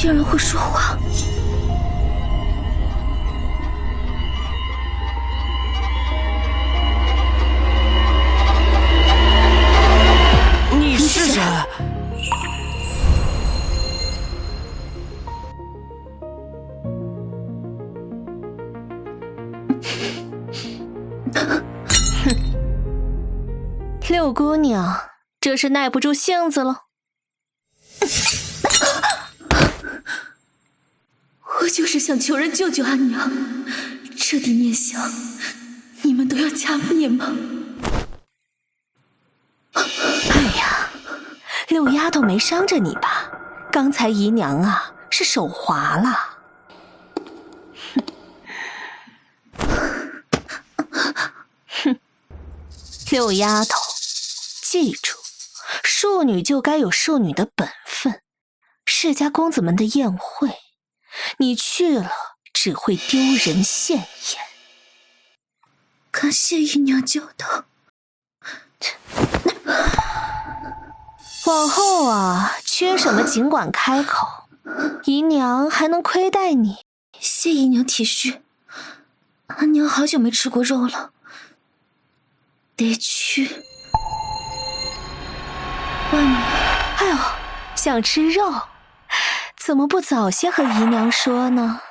竟然会说话。你是谁？六姑娘，这是耐不住性子了。我就是想求人救救阿娘，这点念想，你们都要掐灭吗？哎呀，六丫头没伤着你吧？刚才姨娘啊，是手滑了。哼，六丫头，记住，庶女就该有庶女的本分。世家公子们的宴会，你去了只会丢人现眼。感谢姨娘教导。往后啊，缺什么尽管开口，姨娘还能亏待你。谢姨娘体恤，阿娘好久没吃过肉了，得去外面。哎呦，想吃肉，怎么不早些和姨娘说呢？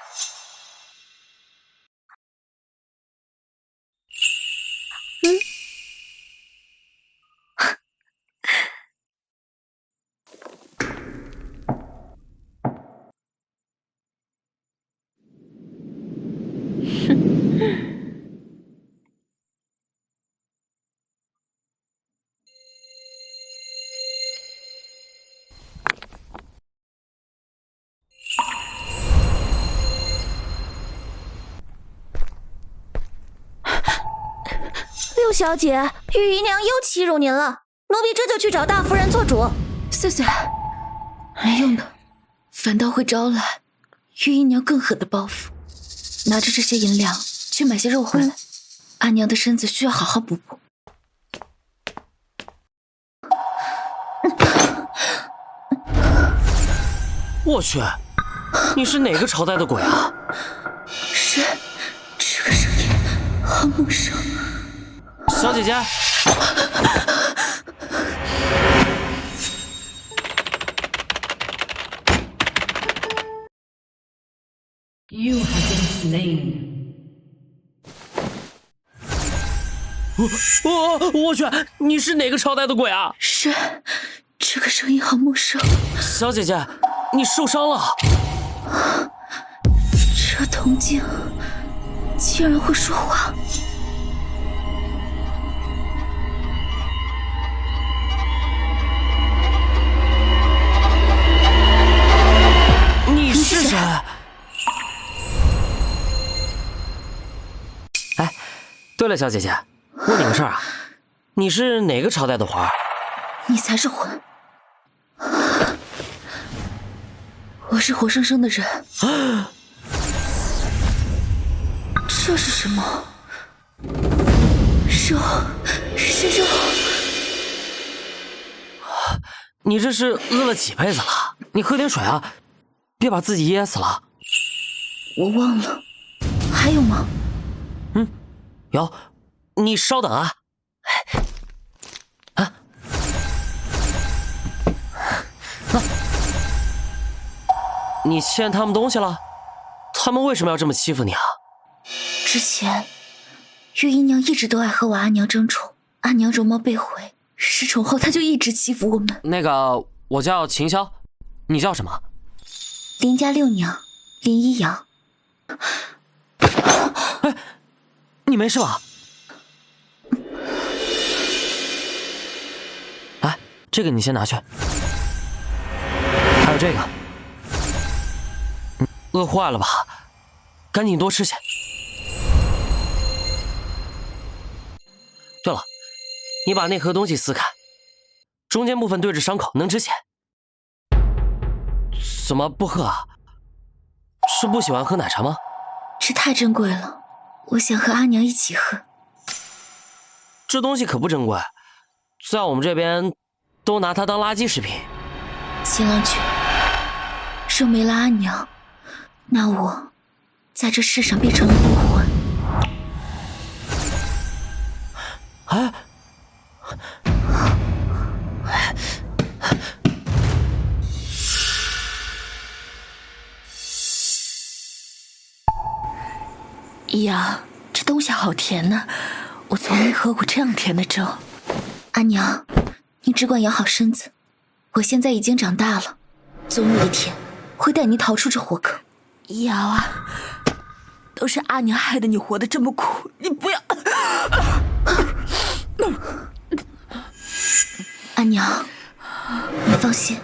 六小姐，玉姨娘又欺辱您了，奴婢这就去找大夫人做主。碎碎，没用的，反倒会招来玉姨娘更狠的报复。拿着这些银两去买些肉回来，阿娘的身子需要好好补补。我去，你是哪个朝代的鬼啊？是，这个声音好陌生。小姐姐，我去，你是哪个朝代的鬼啊？是，这个声音好陌生。小姐姐，你受伤了？这铜镜竟然会说话。你是谁？哎，对了，小姐姐，问你个事儿啊，你是哪个朝代的魂儿？你才是魂，我是活生生的人。这是什么？肉，是肉。你这是饿了几辈子了？你喝点水啊，别把自己噎死了。我忘了，还有吗？有，你稍等啊。你欠他们东西了？他们为什么要这么欺负你啊？之前，玉姨娘一直都爱和我阿娘争宠，阿娘容貌被毁，失宠后她就一直欺负我们。那个，我叫秦霄，你叫什么？林家六娘，林一阳。哎，你没事吧？来，这个你先拿去。还有这个，饿坏了吧？赶紧多吃些。对了，你把那盒东西撕开，中间部分对着伤口，能止血。怎么不喝啊？是不喜欢喝奶茶吗？这太珍贵了，我想和阿娘一起喝。这东西可不珍贵，在我们这边都拿它当垃圾食品。秦郎君，若没了阿娘，那我在这世上变成了孤魂。哎，易阳，这东西好甜呢，我从没喝过这样甜的粥。阿娘，你只管养好身子，我现在已经长大了，总有一天会带你逃出这火坑。易阳啊，都是阿娘害得你活得这么苦，你不要。阿娘，你放心，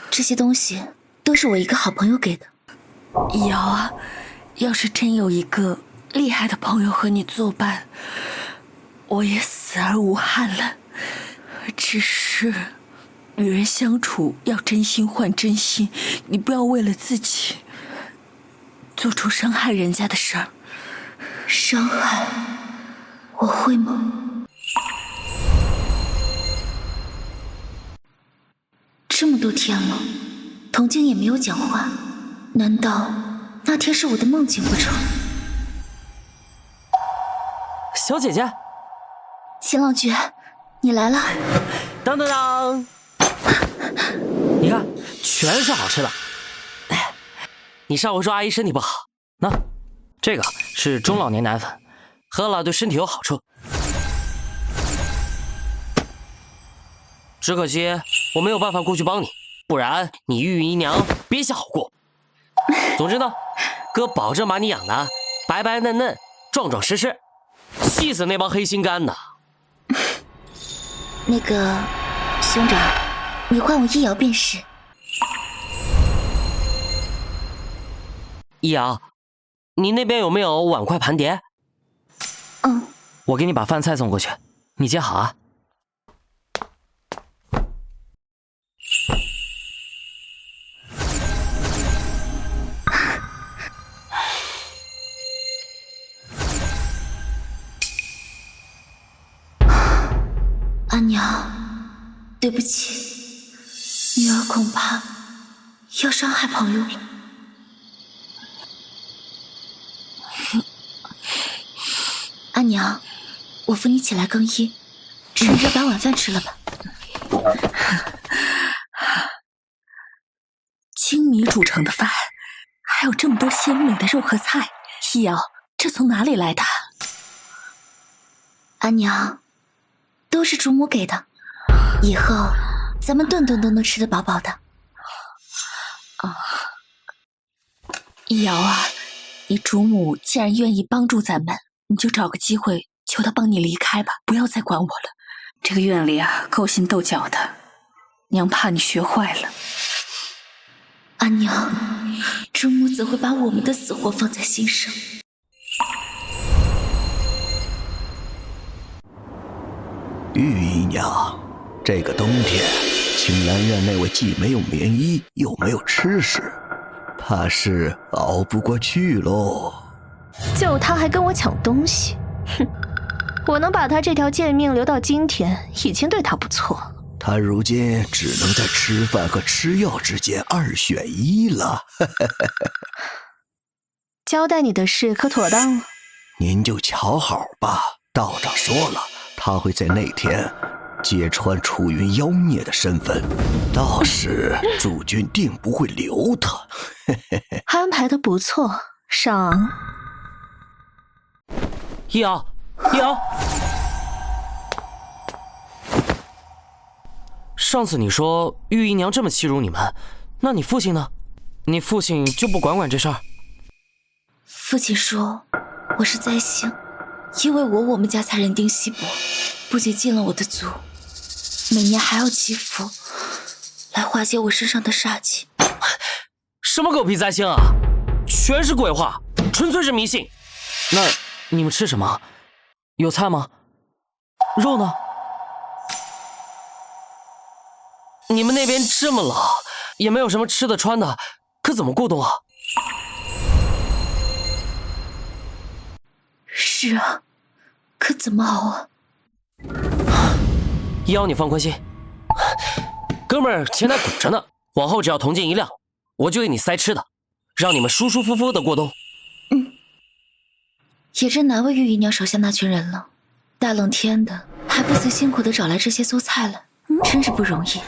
这些东西都是我一个好朋友给的。易阳啊，要是真有一个厉害的朋友和你作伴，我也死而无憾了。只是与人相处要真心换真心，你不要为了自己做出伤害人家的事儿。伤害我会吗？这么多天了，童静也没有讲话，难道那天是我的梦境不成？小姐姐，秦朗觉，你来了。当当当！你看，全是好吃的。哎，你上回说阿姨身体不好，那这个是中老年奶粉，喝了对身体有好处。只可惜我没有办法过去帮你，不然你玉姨娘别想好过。总之呢，哥保证把你养的白白嫩嫩、壮壮实实，气死那帮黑心肝的。那个兄长，你唤我一瑶便是。一瑶，你那边有没有碗筷盘碟？嗯，我给你把饭菜送过去，你接好啊。阿娘，对不起，女儿恐怕要伤害朋友了。阿娘，我扶你起来更衣，趁热把晚饭吃了吧。精米煮成的饭，还有这么多鲜美的肉和菜，易瑶，这从哪里来的？阿娘，都是主母给的，以后咱们顿顿都能吃得饱饱的。易瑶啊，你主母既然愿意帮助咱们，你就找个机会求她帮你离开吧，不要再管我了。这个院里啊，勾心斗角的，娘怕你学坏了。阿娘，主母怎会把我们的死活放在心上？玉姨娘，这个冬天，青兰院那位既没有棉衣，又没有吃食，怕是熬不过去喽。就他还跟我抢东西，哼！我能把他这条贱命留到今天，已经对他不错。他如今只能在吃饭和吃药之间2选1了。交代你的事可妥当了？您就瞧好吧，道长说了，他会在那天揭穿楚云妖孽的身份，到时主君定不会留他。安排的不错，上昂。一瑶，一瑶，上次你说玉姨娘这么欺辱你们，那你父亲呢？你父亲就不管这事儿？父亲说我是灾星，因为我们家才人丁稀薄，不仅进了我的族，每年还要祈福来化解我身上的煞气。什么狗屁灾星啊，全是鬼话，纯粹是迷信。那你们吃什么？有菜吗？肉呢？你们那边这么冷，也没有什么吃的穿的，可怎么过冬啊？是啊，可怎么熬啊？一瑶，你放宽心，哥们儿前台鼓着呢，往后只要铜镜一亮，我就给你塞吃的，让你们舒舒服服的过冬。也真难为玉姨娘手下那群人了，大冷天的还不辞辛苦的找来这些馊菜来，真是不容易。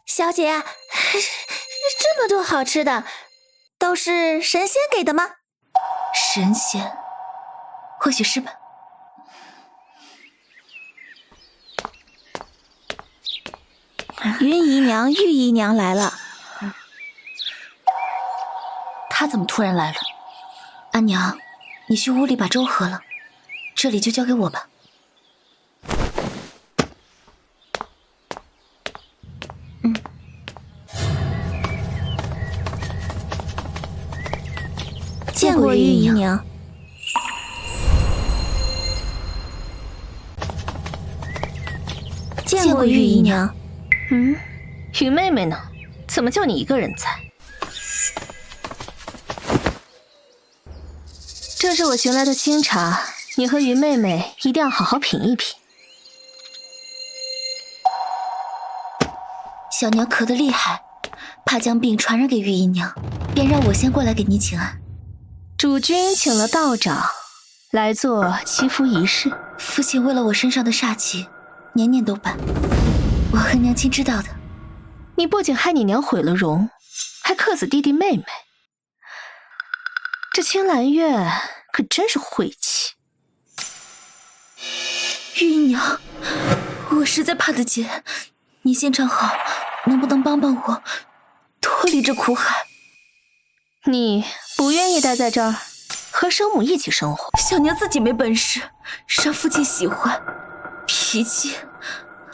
小姐，这么多好吃的，都是神仙给的吗？神仙，或许是吧。云姨娘、玉姨娘来了。她怎么突然来了？阿娘，你去屋里把粥喝了，这里就交给我吧。见过玉姨娘。见过玉姨娘。雨妹妹呢？怎么就你一个人在？这是我寻来的清茶，你和云妹妹一定要好好品一品。小娘咳得厉害，怕将病传染给玉姨娘，便让我先过来给您请安。主君请了道长来做祈福仪式，父亲为了我身上的煞气，年年都办。我和娘亲知道的。你不仅害你娘毁了容，还克死弟弟妹妹。这青兰月可真是晦气。玉姨娘，我实在怕得结，你先站好，能不能帮帮我脱离这苦海？你不愿意待在这儿，和生母一起生活？小娘自己没本事，让父亲喜欢，脾气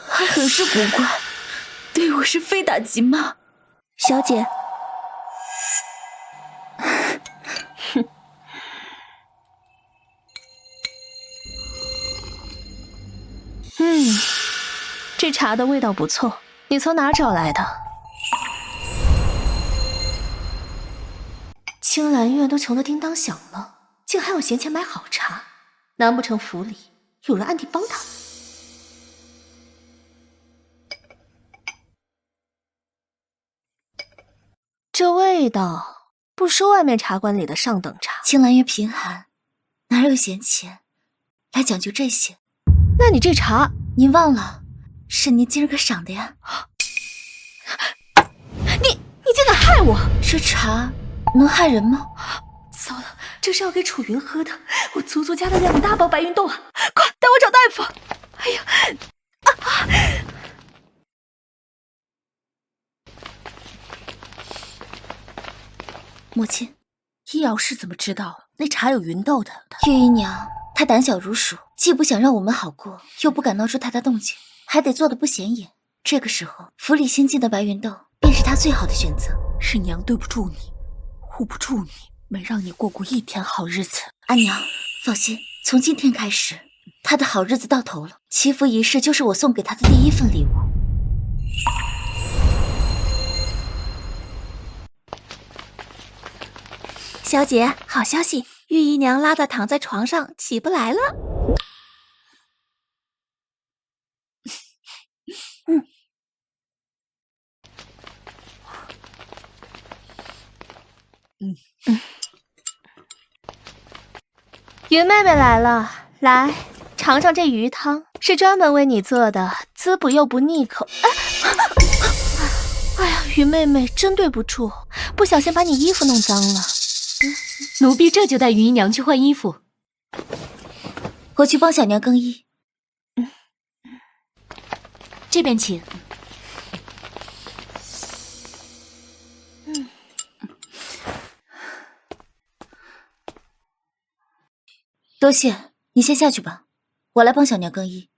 还很是古怪，对我是非打即骂。小姐，这茶的味道不错，你从哪儿找来的？青兰院都穷得叮当响了，竟还有闲钱买好茶，难不成府里有人暗地帮他们？这味道不输外面茶馆里的上等茶。青兰院贫寒，哪有闲钱来讲究这些？那你这茶，您忘了，是您今儿个赏的呀。你竟敢害我！这茶能害人吗？糟了，这是要给楚云喝的，我足足加了2大包白云豆啊！快带我找大夫！哎呀，母亲，医药师怎么知道那茶有云豆的？玉姨娘她胆小如鼠，既不想让我们好过，又不敢闹出太大动静，还得做得不显眼。这个时候，府里新进的白云豆便是她最好的选择。是娘对不住你，护不住你，没让你过一天好日子。阿娘，放心，从今天开始，她的好日子到头了。祈福仪式就是我送给她的第一份礼物。小姐，好消息，玉姨娘拉的躺在床上起不来了。云妹妹来了，来尝尝这鱼汤，是专门为你做的，滋补又不腻口。哎呀，云妹妹真对不住，不小心把你衣服弄脏了。奴婢这就带云姨娘去换衣服。我去帮小娘更衣。这边请。多谢，你先下去吧，我来帮小娘更衣。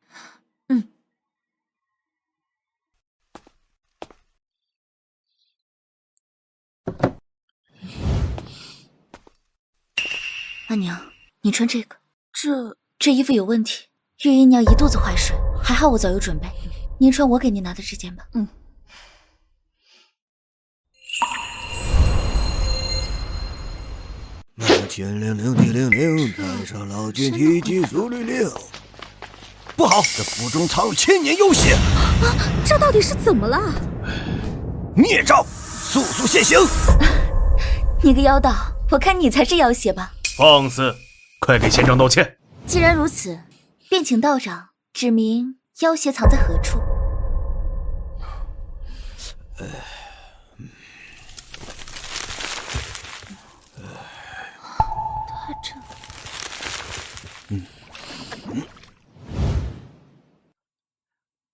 阿娘，你穿这个。这衣服有问题，玉姨娘一肚子坏水，还好我早有准备。您穿我给您拿的这件吧。马前铃铃地铃铃，太上老君提起书律令。不好，这府中藏有千年幽血。这到底是怎么了？孽障，速速现形！你个妖道，我看你才是妖邪吧？放肆！快给仙长道歉！既然如此，便请道长指明妖邪藏在何处。他这……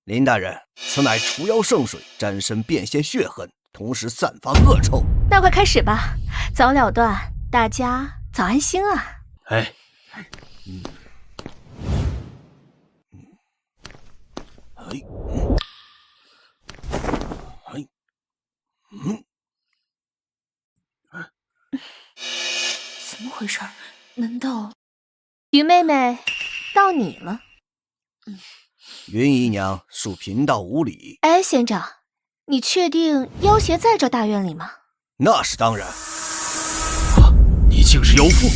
林大人，此乃除妖圣水，沾身变现血痕，同时散发恶臭。那快开始吧，早了断，大家早安心啊！哎，怎么回事？难道云妹妹，到你了。云姨娘恕贫道无礼。哎，仙长，你确定妖邪在这大院里吗？那是当然。你竟是妖妇！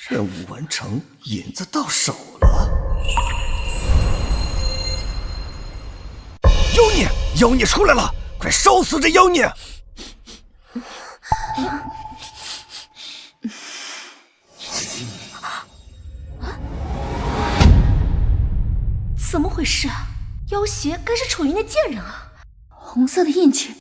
任务完成，引子到手了。妖孽，妖孽出来了！快烧死这妖孽！怎么回事啊？妖邪该是楚云那贱人啊！红色的印记？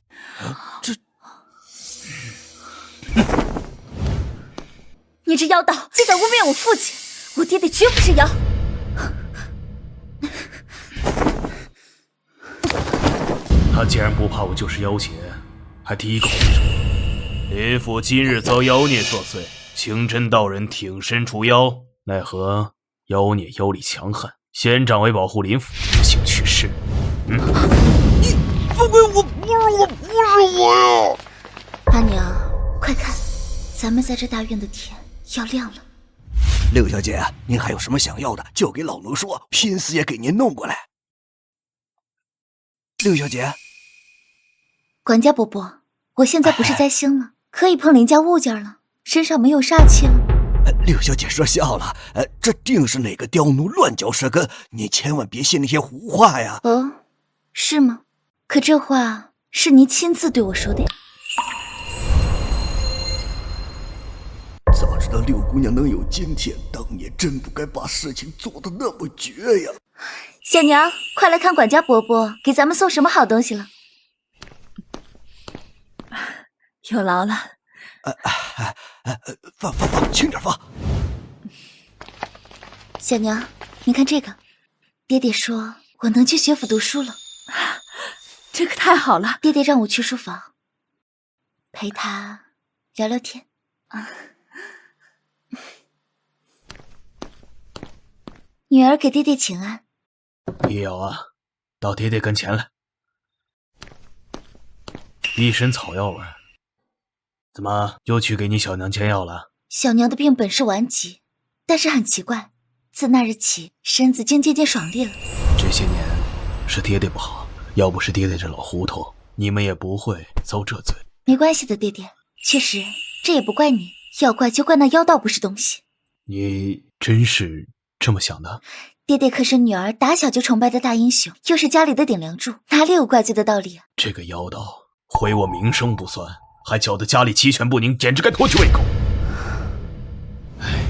你这妖道，竟敢污蔑我父亲！我爹爹绝不是妖。他既然不怕我就是妖邪，还提一个红绳。林府今日遭妖孽作祟，清真道人挺身除妖，奈何妖孽妖力强悍，仙长为保护林府，不幸去世。你放开我！不是我呀！阿娘，快看，咱们在这大院的天要亮了。六小姐，您还有什么想要的，就给老奴说，拼死也给您弄过来。六小姐，管家伯伯，我现在不是灾星了，可以碰邻家物件了，身上没有煞气了。六小姐说笑了，这定是哪个刁奴乱嚼舌根，您千万别信那些胡话呀。哦，是吗？可这话是您亲自对我说的呀。早知道六姑娘能有今天，当年真不该把事情做得那么绝呀。小娘，快来看管家伯伯给咱们送什么好东西了。有劳了。放，轻点放。小娘，你看这个，爹爹说我能去学府读书了。这可太好了。爹爹让我去书房陪他聊聊天。女儿给爹爹请安。易遥啊，到爹爹跟前来。一身草药味，怎么又去给你小娘煎药了？小娘的病本是顽疾，但是很奇怪，自那日起身子竟渐渐爽利了。这些年是爹爹不好，要不是爹爹这老糊涂，你们也不会遭这罪。没关系的，爹爹，确实这也不怪你，要怪就怪那妖道不是东西。你真是这么想的？爹爹可是女儿打小就崇拜的大英雄，又是家里的顶梁柱，哪里有怪罪的道理啊？这个妖道毁我名声不算，还搅得家里鸡犬不宁，简直该脱去胃口。哎，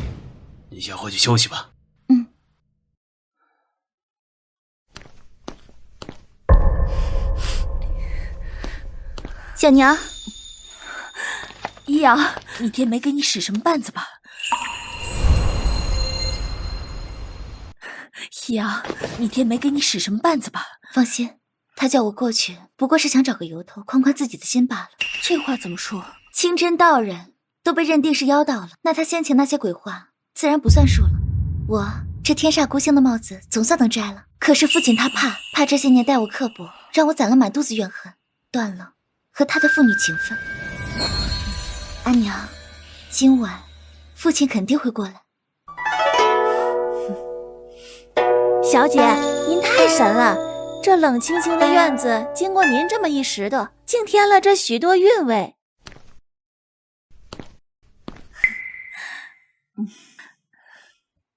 你先回去休息吧。小娘，易遥，你爹没给你使什么绊子吧？易遥，你爹没给你使什么绊子吧？放心，他叫我过去，不过是想找个由头宽宽自己的心罢了。这话怎么说？清真道人都被认定是妖道了，那他先前那些鬼话自然不算数了。我这天煞孤星的帽子总算能摘了，可是父亲他怕这些年待我刻薄，让我攒了满肚子怨恨，断了和他的父女情分。阿娘，今晚父亲肯定会过来。小姐，您太神了！这冷清清的院子，经过您这么一拾掇，竟添了这许多韵味。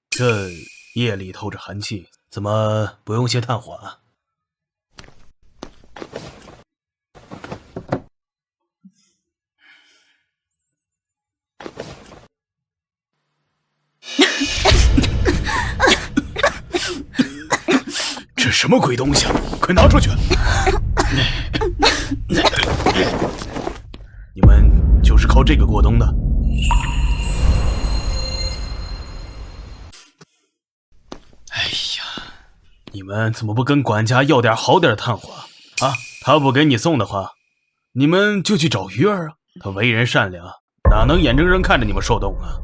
这夜里透着寒气，怎么不用些炭火啊？这什么鬼东西啊！快拿出去！你们就是靠这个过冬的？哎呀，你们怎么不跟管家要点好点炭火啊？他不给你送的话，你们就去找鱼儿啊。他为人善良，哪能眼睁睁看着你们受冻啊？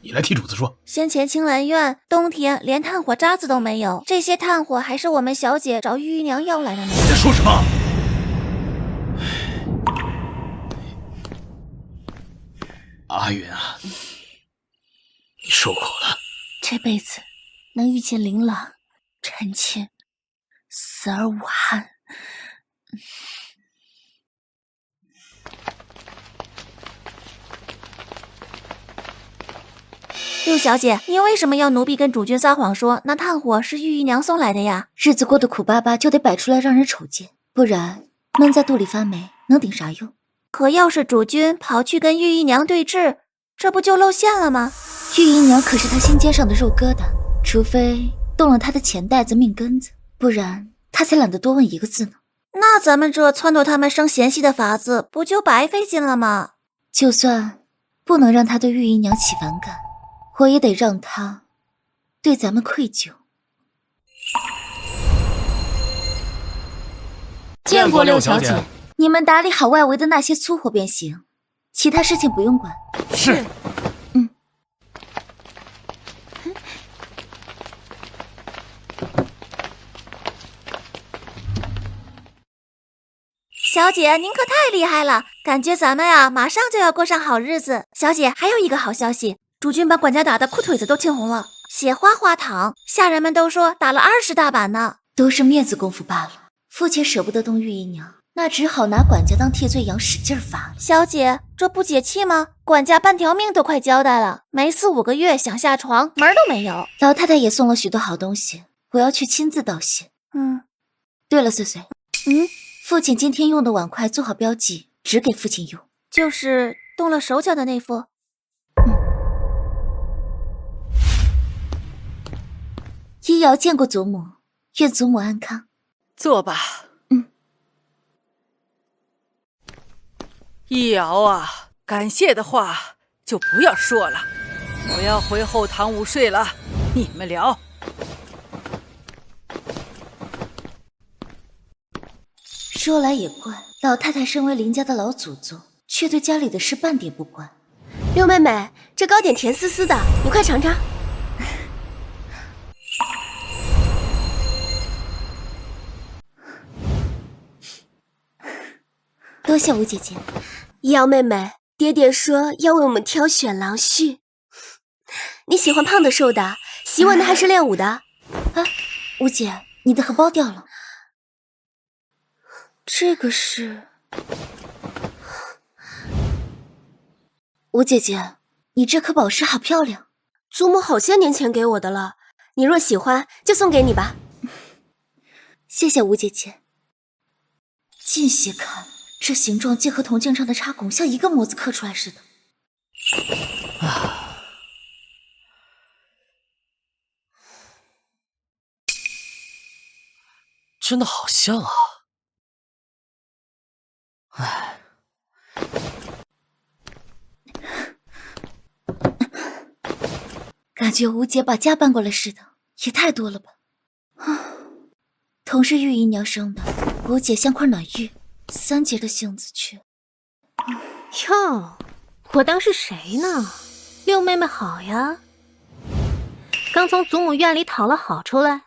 你来替主子说。先前青兰院冬天连炭火渣子都没有，这些炭火还是我们小姐找玉姨娘要来的呢。你在说什么？阿云啊，你受苦了。这辈子能遇见琳琅、臣妾，死而无憾。六小姐，您为什么要奴婢跟主君撒谎说那炭火是玉姨娘送来的呀？日子过得苦巴巴，就得摆出来让人瞅见，不然闷在肚里发霉，能顶啥用？可要是主君跑去跟玉姨娘对峙，这不就露馅了吗？玉姨娘可是他心尖上的肉疙瘩，除非动了他的钱袋子命根子，不然他才懒得多问一个字呢。那咱们这撺掇他们生嫌隙的法子，不就白费劲了吗？就算不能让他对玉姨娘起反感，我也得让他对咱们愧疚。见过六小姐。你们打理好外围的那些粗活便行，其他事情不用管。是。小姐，您可太厉害了，感觉咱们呀马上就要过上好日子。小姐，还有一个好消息，主君把管家打得裤腿子都青红了，血花花淌，下人们都说打了20大板呢。都是面子功夫罢了。父亲舍不得动玉姨娘，那只好拿管家当替罪羊，使劲发。小姐，这不解气吗？管家半条命都快交代了，没4、5个月想下床门都没有。老太太也送了许多好东西，我要去亲自道谢。对了，穗穗，父亲今天用的碗筷做好标记，只给父亲用。就是动了手脚的那副。一瑶见过祖母，愿祖母安康。坐吧。一瑶啊，感谢的话就不要说了，我要回后堂午睡了，你们聊。说来也怪，老太太身为林家的老祖宗，却对家里的事半点不管。六妹妹，这糕点甜丝丝的，你快尝尝。多谢吴姐姐。一瑶妹妹，爹爹说要为我们挑选郎婿，你喜欢胖的瘦的，习文的还是练武的？啊，吴姐，你的荷包掉了。这个是……吴姐姐，你这颗宝石好漂亮。祖母好些年前给我的了，你若喜欢，就送给你吧。谢谢吴姐姐。近些看，这形状竟和铜镜上的插孔像一个模子刻出来似的。真的好像啊。唉，感觉吴姐把家搬过来似的，也太多了吧。同是玉姨娘生的，吴姐像块暖玉，3节的性子却……哟，我当是谁呢？六妹妹好呀，刚从祖母院里讨了好出来。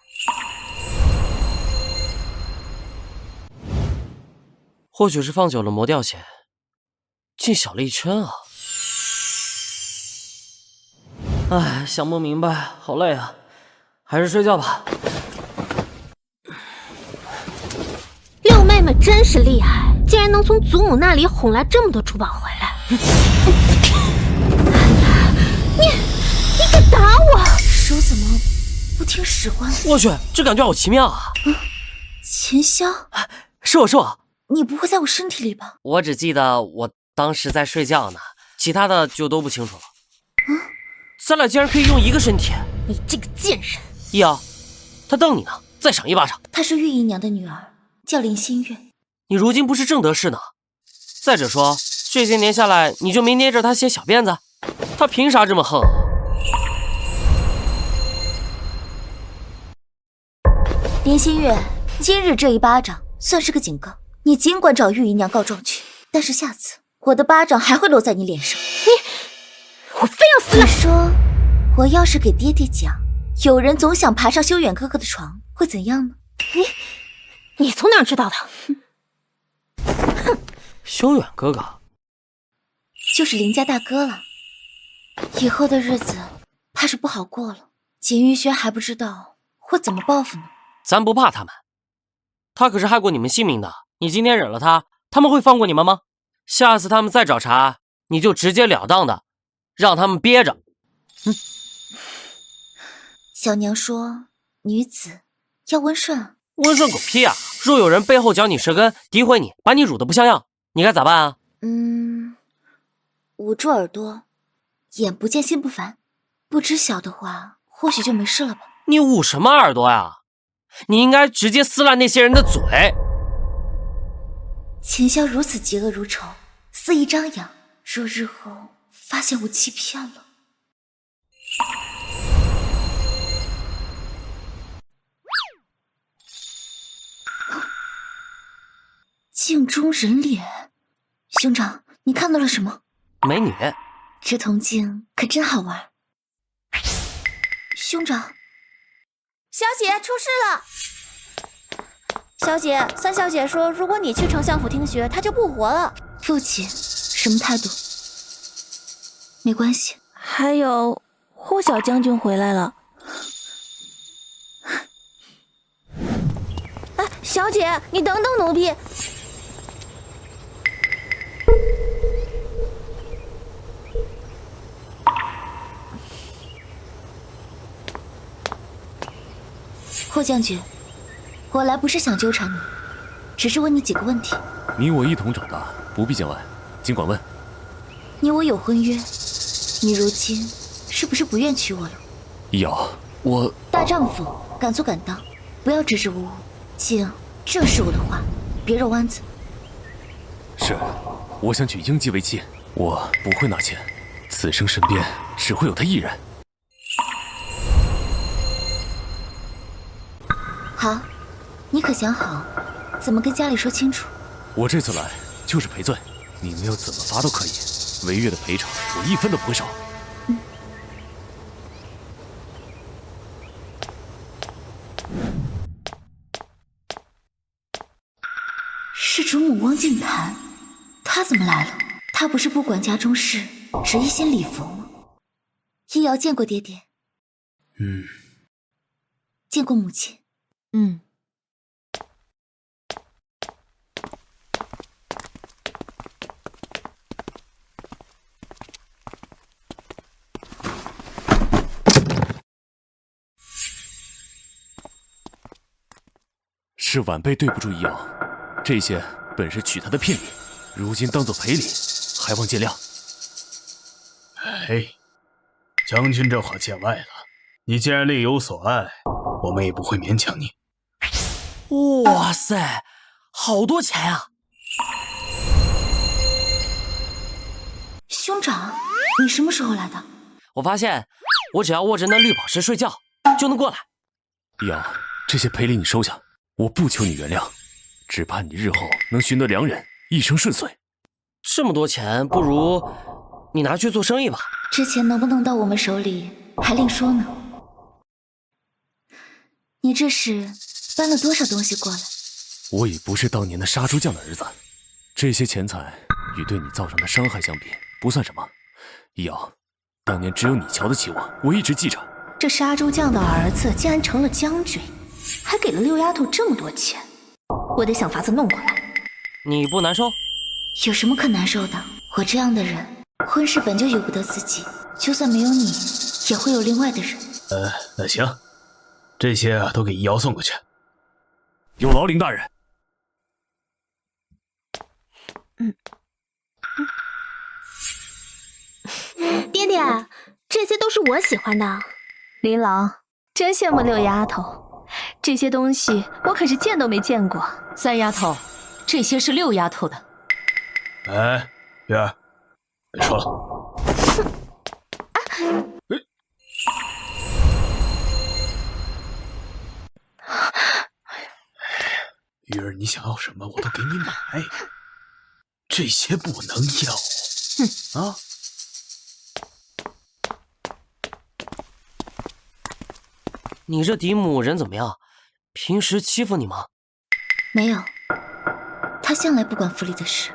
或许是放久了磨掉些，竟小了一圈啊！唉，想不明白，好累啊，还是睡觉吧。六妹妹真是厉害，竟然能从祖母那里哄来这么多珠宝回来。你敢打我？说使唤。我去，这感觉好奇妙啊！秦萧，是我，你不会在我身体里吧？我只记得我当时在睡觉呢，其他的就都不清楚了。咱俩竟然可以用一个身体！你这个贱人！易遥，他瞪你呢，再赏一巴掌。她是玉姨娘的女儿，叫林心月。你如今不是正得势呢？再者说，这些年下来，你就没捏着他些小辫子？他凭啥这么横？林心月，今日这一巴掌算是个警告，你尽管找玉姨娘告状去，但是下次我的巴掌还会落在你脸上。我非要死了！你说，我要是给爹爹讲，有人总想爬上修远哥哥的床，会怎样呢？你从哪儿知道的？修远哥哥就是林家大哥了，以后的日子怕是不好过了。锦玉轩还不知道会怎么报复呢。咱不怕他们，他可是害过你们性命的。你今天忍了他，他们会放过你们吗？下次他们再找茬，你就直截了当的让他们憋着。小娘说，女子要温顺。温顺狗屁啊！若有人背后嚼你舌根，诋毁你，把你辱得不像样，你该咋办啊？捂住耳朵，眼不见心不烦。不知晓的话，或许就没事了吧。你捂什么耳朵呀？你应该直接撕烂那些人的嘴。秦萧如此嫉恶如仇，肆意张扬，若日后发现我欺骗了，镜中人脸。兄长，你看到了什么？美女，这铜镜可真好玩。兄长，小姐出事了！小姐，三小姐说，如果你去丞相府听学，她就不活了。父亲，什么态度？没关系。还有，霍小将军回来了。哎，小姐，你等等奴婢。霍将军，我来不是想纠缠你，只是问你几个问题。你我一同长大，不必见外，尽管问。你我有婚约，你如今是不是不愿娶我了？易遥，我大丈夫敢做敢当，不要支支吾吾，请正视我的话，别绕弯子。是，我想娶英姬为妻，我不会拿钱，此生身边只会有她一人。好，你可想好怎么跟家里说清楚？我这次来就是赔罪，你们要怎么罚都可以，违约的赔偿我一分都不会少。是主母汪静檀，她怎么来了？她不是不管家中事，只一心礼佛吗？易遥见过爹爹，见过母亲。是晚辈对不住易遥，这些本是娶她的聘礼，如今当做赔礼，还望见谅。哎，将军这话见外了。你既然另有所爱，我们也不会勉强你。哇塞，好多钱啊！兄长，你什么时候来的？我发现，我只要握着那绿宝石睡觉，就能过来。易遥，这些赔礼你收下，我不求你原谅，只盼你日后能寻得良人，一生顺遂。这么多钱，不如你拿去做生意吧。这钱能不能到我们手里，还另说呢。你这是搬了多少东西过来？我已不是当年的杀猪匠的儿子，这些钱财与对你造成的伤害相比，不算什么。易遥，当年只有你瞧得起我，我一直记着。这杀猪匠的儿子竟然成了将军，还给了六丫头这么多钱，我得想法子弄过来。你不难受？有什么可难受的？我这样的人，婚事本就由不得自己，就算没有你，也会有另外的人。那行，这些都给易瑶送过去。有劳林大人。爹爹，这些都是我喜欢的。琳琅，真羡慕六丫头，这些东西我可是见都没见过。三丫头，这些是六丫头的。哎，月儿，别说了。玉儿，你想要什么我都给你买，这些不能要。啊！你这嫡母人怎么样？平时欺负你吗？没有，她向来不管府里的事。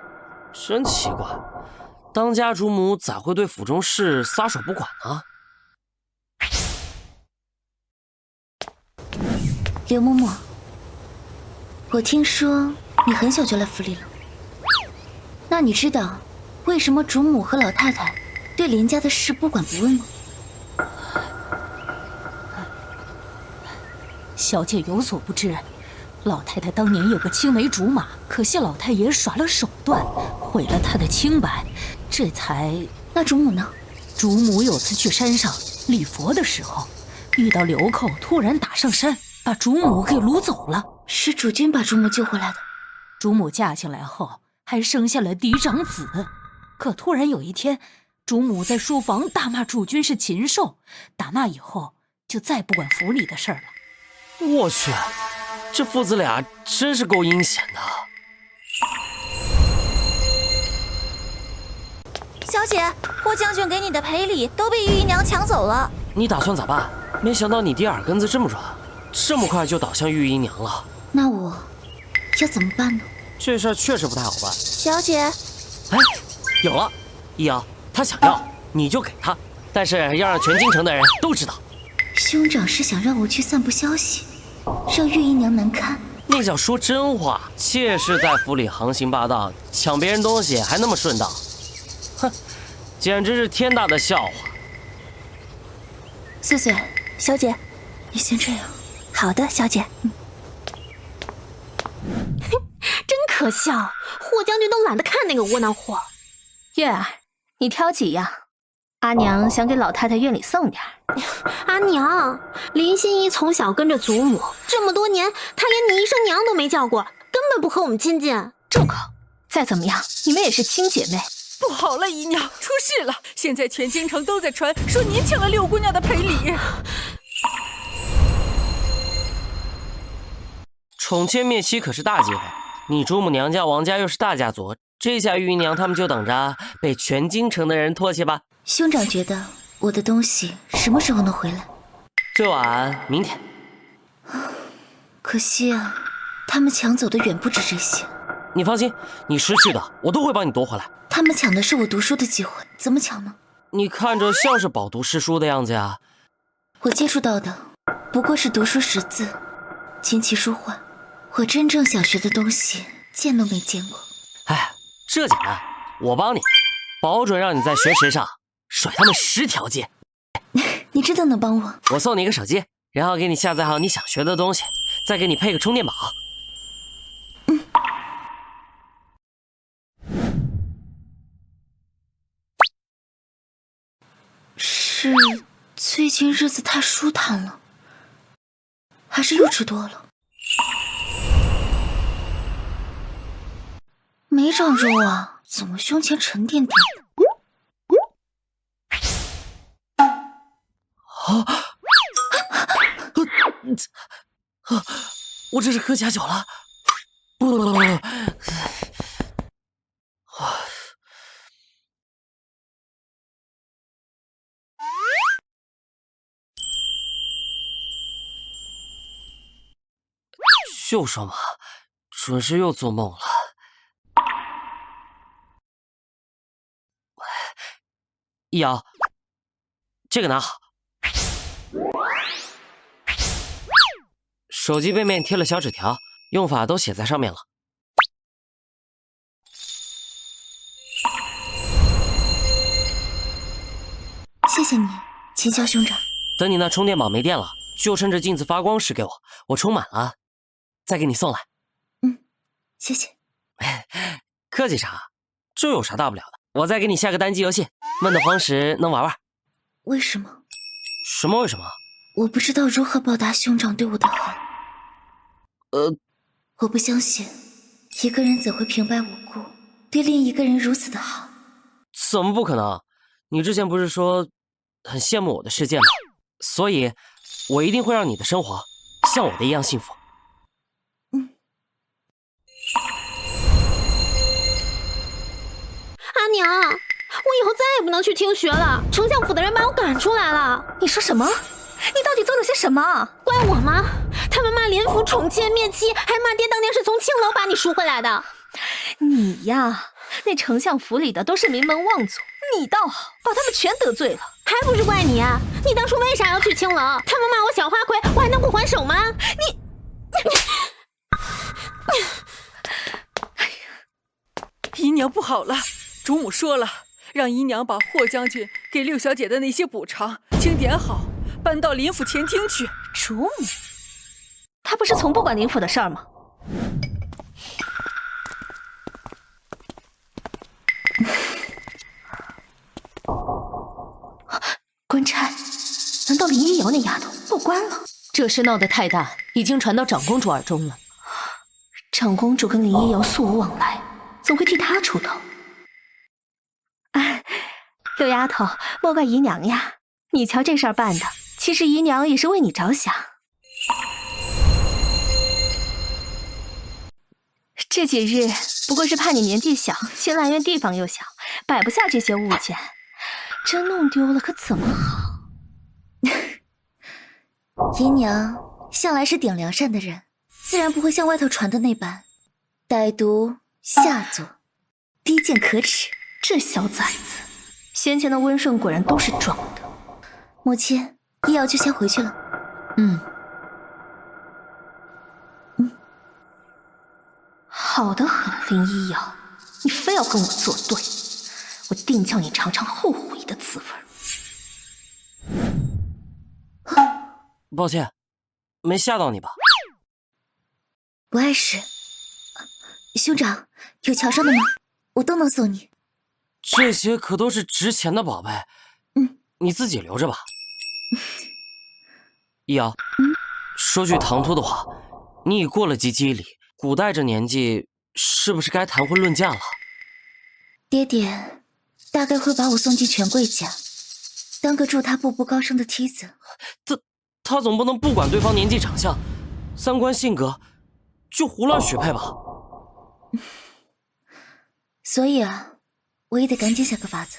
真奇怪，当家主母咋会对府中事撒手不管呢？刘嬷嬷，我听说你很小就来府里了，那你知道为什么主母和老太太对林家的事不管不问吗？小姐有所不知，老太太当年有个青梅竹马，可惜老太爷耍了手段，毁了她的清白，这才……那主母呢？主母有次去山上礼佛的时候，遇到流寇，突然打上山，把主母给掳走了。是主君把主母救回来的。主母嫁进来后，还生下了嫡长子，可突然有一天，主母在书房大骂主君是禽兽，打那以后就再不管府里的事儿了。我去，这父子俩真是够阴险的。小姐，霍将军给你的赔礼都被玉姨娘抢走了。你打算咋办？没想到你爹耳根子这么软，这么快就倒向玉姨娘了。那我要怎么办呢？这事儿确实不太好办。小姐，哎，有了，易瑶，他想要你就给他，但是要让全京城的人都知道。兄长是想让我去散布消息，让玉姨娘难堪？那叫说真话。妾室在府里横行霸道，抢别人东西还那么顺当，哼，简直是天大的笑话。岁岁，小姐，你先这样。好的，小姐。真可笑，霍将军都懒得看那个窝囊货。月儿，你挑几样？阿娘想给老太太院里送点儿。阿娘，林心怡从小跟着祖母这么多年，她连你一声娘都没叫过，根本不和我们亲近。住口！再怎么样，你们也是亲姐妹。不好了，姨娘，出事了！现在全京城都在传说您抢了六姑娘的赔礼。宠妾灭妻可是大忌讳，你主母娘家王家又是大家族，这下玉姨娘他们就等着被全京城的人唾弃吧。兄长觉得我的东西什么时候能回来？最晚明天。可惜啊，他们抢走的远不止这些。你放心，你失去的我都会帮你夺回来。他们抢的是我读书的机会，怎么抢呢？你看着像是饱读诗书的样子呀。我接触到的不过是读书识字、琴棋书画，我真正想学的东西见都没见过。哎，这简单，我帮你，保准让你在学识上甩他们10条街。你真的能帮我？我送你一个手机，然后给你下载好你想学的东西，再给你配个充电宝。是最近日子太舒坦了，还是又吃多了？没长肉啊，怎么胸前沉甸甸的？我这是喝假酒了。就说嘛，准是又做梦了。易瑶，这个拿好。手机背面贴了小纸条，用法都写在上面了。谢谢你，秦霄兄长。等你那充电宝没电了，就趁着镜子发光时给我，我充满了，再给你送来。谢谢。客气啥？这有啥大不了的？我再给你下个单机游戏，闷得慌时能玩玩。为什么？什么为什么？我不知道如何报答兄长对我的好。我不相信，一个人怎会平白无故对另一个人如此的好？怎么不可能？你之前不是说很羡慕我的世界吗？所以，我一定会让你的生活像我的一样幸福。阿娘，我以后再也不能去听学了。丞相府的人把我赶出来了。你说什么？你到底做了些什么？怪我吗？他们骂连府宠妾灭妻，还骂爹当年是从青楼把你赎回来的。你呀，那丞相府里的都是名门望族，你倒好，把他们全得罪了。还不是怪你啊！你当初为啥要去青楼？他们骂我小花魁，我还能不还手吗？姨娘不好了，主母说了，让姨娘把霍将军给六小姐的那些补偿清点好，搬到林府前厅去。主母，她不是从不管林府的事儿吗？官差，难道林一瑶那丫头报官了？这事闹得太大，已经传到长公主耳中了。长公主跟林一瑶素无往来，怎会替她出头？六丫头，莫怪姨娘呀，你瞧这事儿办的，其实姨娘也是为你着想。这几日不过是怕你年纪小，新兰院地方又小，摆不下这些物件，真弄丢了可怎么好？姨娘向来是顶良善的人，自然不会像外头传的那般歹毒下作，低贱可耻。这小崽子，先前的温顺果然都是装的。母亲，医瑶就先回去了。好的很，林一瑶，你非要跟我作对，我定叫你尝尝后悔的滋味。抱歉，没吓到你吧？不碍事。兄长，有桥上的吗？我都能送你。这些可都是值钱的宝贝，你自己留着吧。一瑶，说句唐突的话，你已过了及笄礼，古代这年纪，是不是该谈婚论嫁了？爹爹大概会把我送进权贵家，当个助他步步高升的梯子。他总不能不管对方年纪长相、三观性格，就胡乱许配吧？所以啊，我也得赶紧想个法子。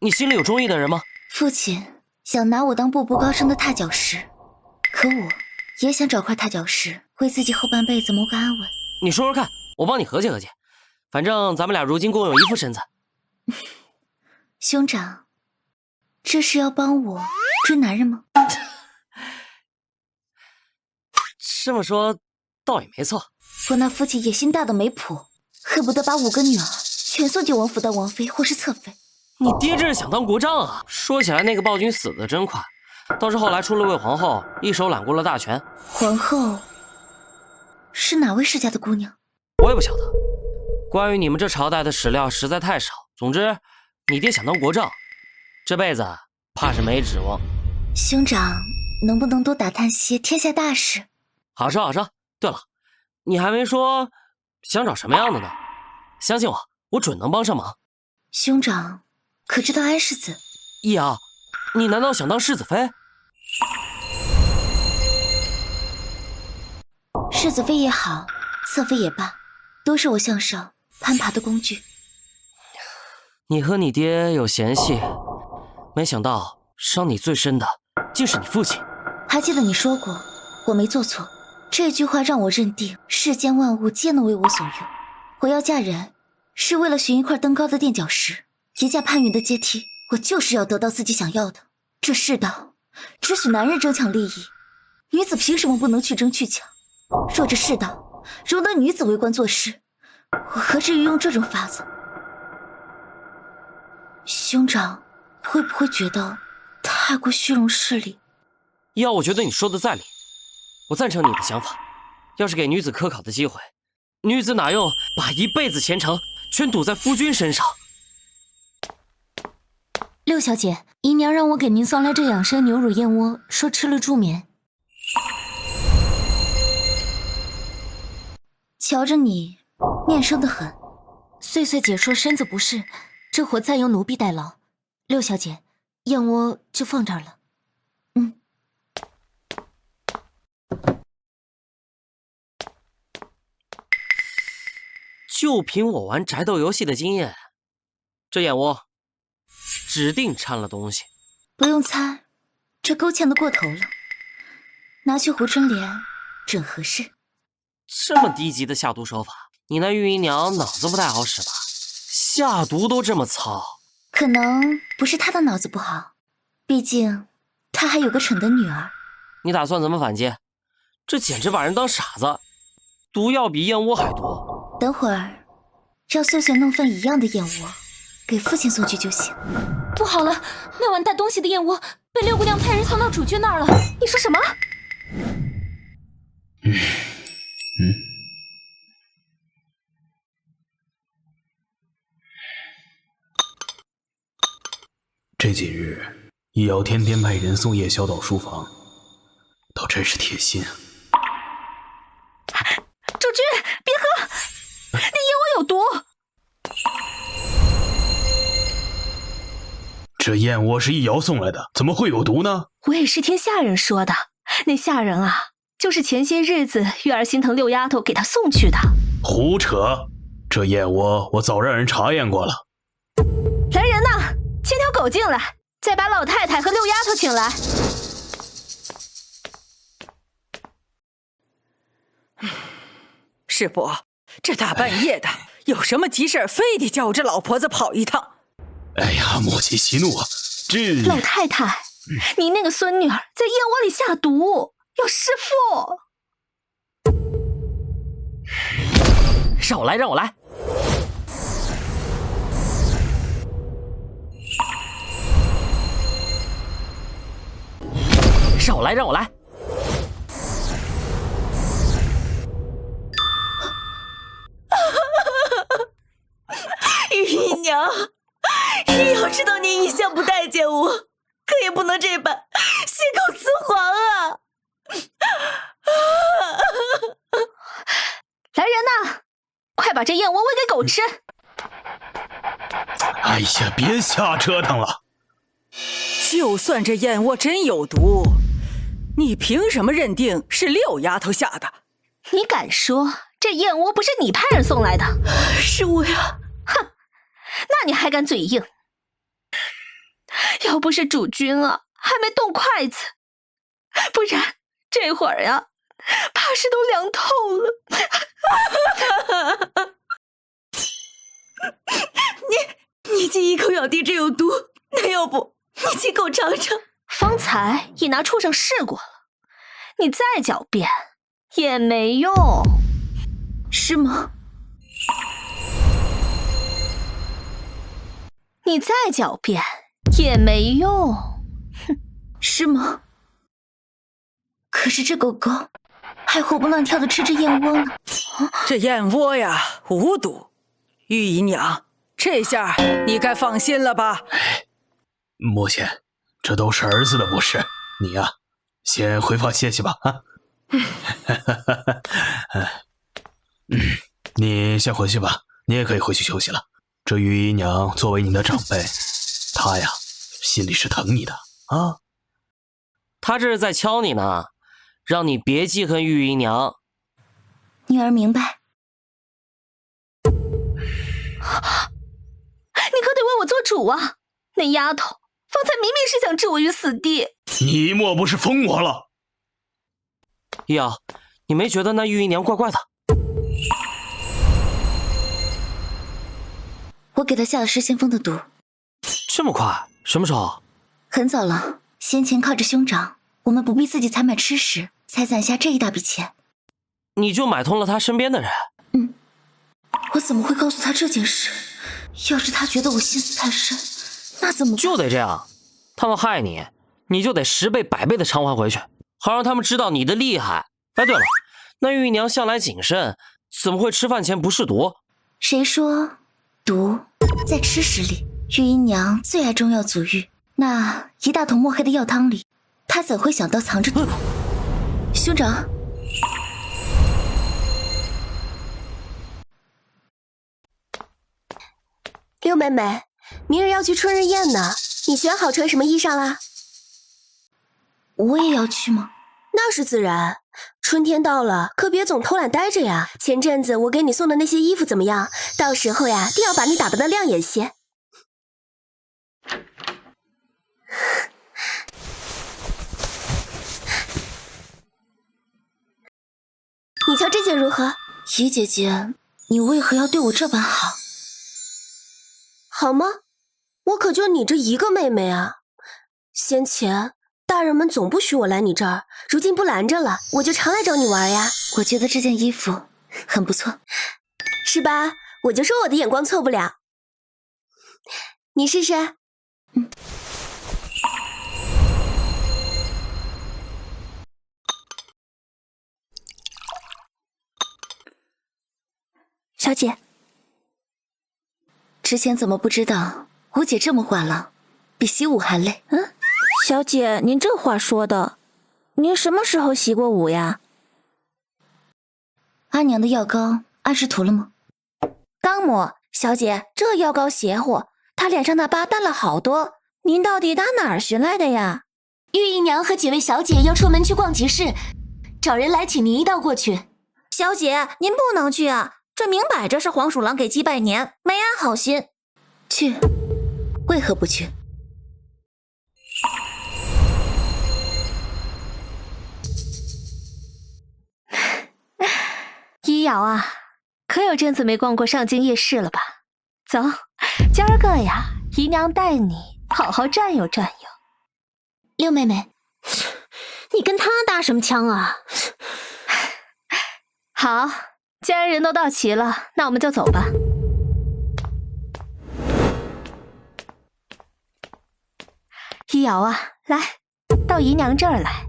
你心里有中意的人吗？父亲想拿我当步步高升的踏脚石，可我也想找块踏脚石，为自己后半辈子谋个安稳。你说说看，我帮你合计合计。反正咱们俩如今共有一副身子。兄长，这是要帮我追男人吗？这么说倒也没错。我那父亲野心大到没谱，恨不得把5个女儿全送进王府当王妃或是侧妃。你爹这是想当国丈啊！说起来，那个暴君死得真快，倒是后来出了位皇后，一手揽过了大权。皇后是哪位世家的姑娘？我也不晓得，关于你们这朝代的史料实在太少。总之，你爹想当国丈，这辈子怕是没指望。兄长能不能多打探些天下大事？好说好说。对了，你还没说想找什么样的呢？相信我，我准能帮上忙。兄长可知道安世子？易遥，你难道想当世子妃？世子妃也好，侧妃也罢，都是我向上攀爬的工具。你和你爹有嫌隙，没想到伤你最深的竟是你父亲。还记得你说过，我没做错。这句话让我认定世间万物皆能为我所用。我要嫁人，是为了寻一块登高的垫脚石，一架攀云的阶梯。我就是要得到自己想要的。这世道只许男人争抢利益，女子凭什么不能去争去抢？若这世道容得女子为官做事，我何至于用这种法子？兄长，会不会觉得太过虚荣势利？要我觉得你说的在理，我赞成你的想法。要是给女子科考的机会，女子哪用把一辈子前程全赌在夫君身上？六小姐，姨娘让我给您送来这养生牛乳燕窝，说吃了助眠。瞧着你，面生得很。岁岁姐说身子不适，这会再由奴婢代劳。六小姐，燕窝就放这儿了。就凭我玩宅斗游戏的经验，这燕窝指定掺了东西。不用猜，这勾芡的过头了。拿去胡春莲，准合适。这么低级的下毒手法，你那玉姨娘脑子不太好使吧？下毒都这么糙。可能不是她的脑子不好，毕竟她还有个蠢的女儿。你打算怎么反击？这简直把人当傻子。毒药比燕窝还多。等会儿，让岁岁弄份一样的燕窝，给父亲送去就行。不好了，那碗带东西的燕窝被六姑娘派人送到主君那儿了。你说什么？这几日，易瑶天天派人送夜宵到书房，倒真是贴心啊。主君，别喝，那燕窝有毒。这燕窝是易瑶送来的，怎么会有毒呢？我也是听下人说的，那下人啊，就是前些日子月儿心疼六丫头给他送去的。胡扯！这燕窝我早让人查验过了。来人呐，牵条狗进来，再把老太太和六丫头请来。师伯，这大半夜的，有什么急事非得叫我这老婆子跑一趟？哎呀，莫起息怒啊！这老太太，你那个孙女儿在燕窝里下毒，要弑父。让我来，让我来。让我来，让我来。玉姨娘，要知道您一向不待见我，可也不能这般血口雌黄啊！来人呐，快把这燕窝喂给狗吃！哎呀，别瞎折腾了！就算这燕窝真有毒，你凭什么认定是六丫头下的？你敢说这燕窝不是你派人送来的？是我呀！哼，那你还敢嘴硬？要不是主君啊，还没动筷子，不然这会儿呀，怕是都凉透了。你既一口咬定这有毒，那要不你亲口尝尝？方才已拿畜生试过了，你再狡辩也没用。是吗？你再狡辩也没用。哼，是吗？可是这狗狗还活蹦乱跳的吃着燕窝呢。这燕窝呀，无毒。玉姨娘，这下你该放心了吧？莫贤，这都是儿子的不是，你呀，先回房歇息吧啊。你先回去吧，你也可以回去休息了。这玉姨娘作为你的长辈，她呀心里是疼你的啊。她这是在敲你呢，让你别记恨玉姨娘。女儿明白。你可得为我做主啊！那丫头方才明明是想置我于死地。你莫不是疯我了？易瑶，你没觉得那玉姨娘怪怪的？我给她下了失心疯的毒。这么快？什么时候？很早了。先前靠着兄长，我们不必自己采买吃食，才攒下这一大笔钱。你就买通了他身边的人？我怎么会告诉他这件事？要是他觉得我心思太深，那怎么办？就得这样，他们害你，你就得10倍100倍的偿还回去，好让他们知道你的厉害。哎，对了，那玉姨娘向来谨慎，怎么会吃饭前不试毒？谁说毒在吃食里？玉姨娘最爱中药足浴，那一大桶墨黑的药汤里，她怎会想到藏着毒？兄长，六妹妹，明日要去春日宴呢，你选好穿什么衣裳啦？我也要去吗？那是自然，春天到了，可别总偷懒待着呀。前阵子我给你送的那些衣服怎么样？到时候呀，定要把你打扮得亮眼些。你瞧这件如何？姨姐姐，你为何要对我这般好？好吗？我可就你这一个妹妹啊！先前大人们总不许我来你这儿，如今不拦着了，我就常来找你玩呀。我觉得这件衣服很不错，是吧？我就说我的眼光错不了。你试试。小姐，之前怎么不知道吴姐这么晚了，比习武还累？小姐，您这话说的，您什么时候习过武呀？阿娘的药膏按时涂了吗？刚抹。小姐，这药膏邪乎，她脸上的疤淡了好多。您到底打哪儿寻来的呀？玉姨娘和几位小姐要出门去逛集市，找人来请您一道过去。小姐，您不能去啊！这明摆着是黄鼠狼给鸡拜年，没安好心。去，为何不去？一瑶啊，可有阵子没逛过上京夜市了吧？走，今儿个呀，姨娘带你好好转悠转悠。六妹妹，你跟他搭什么腔啊？好，既然人都到齐了，那我们就走吧。一瑶啊，来，到姨娘这儿来。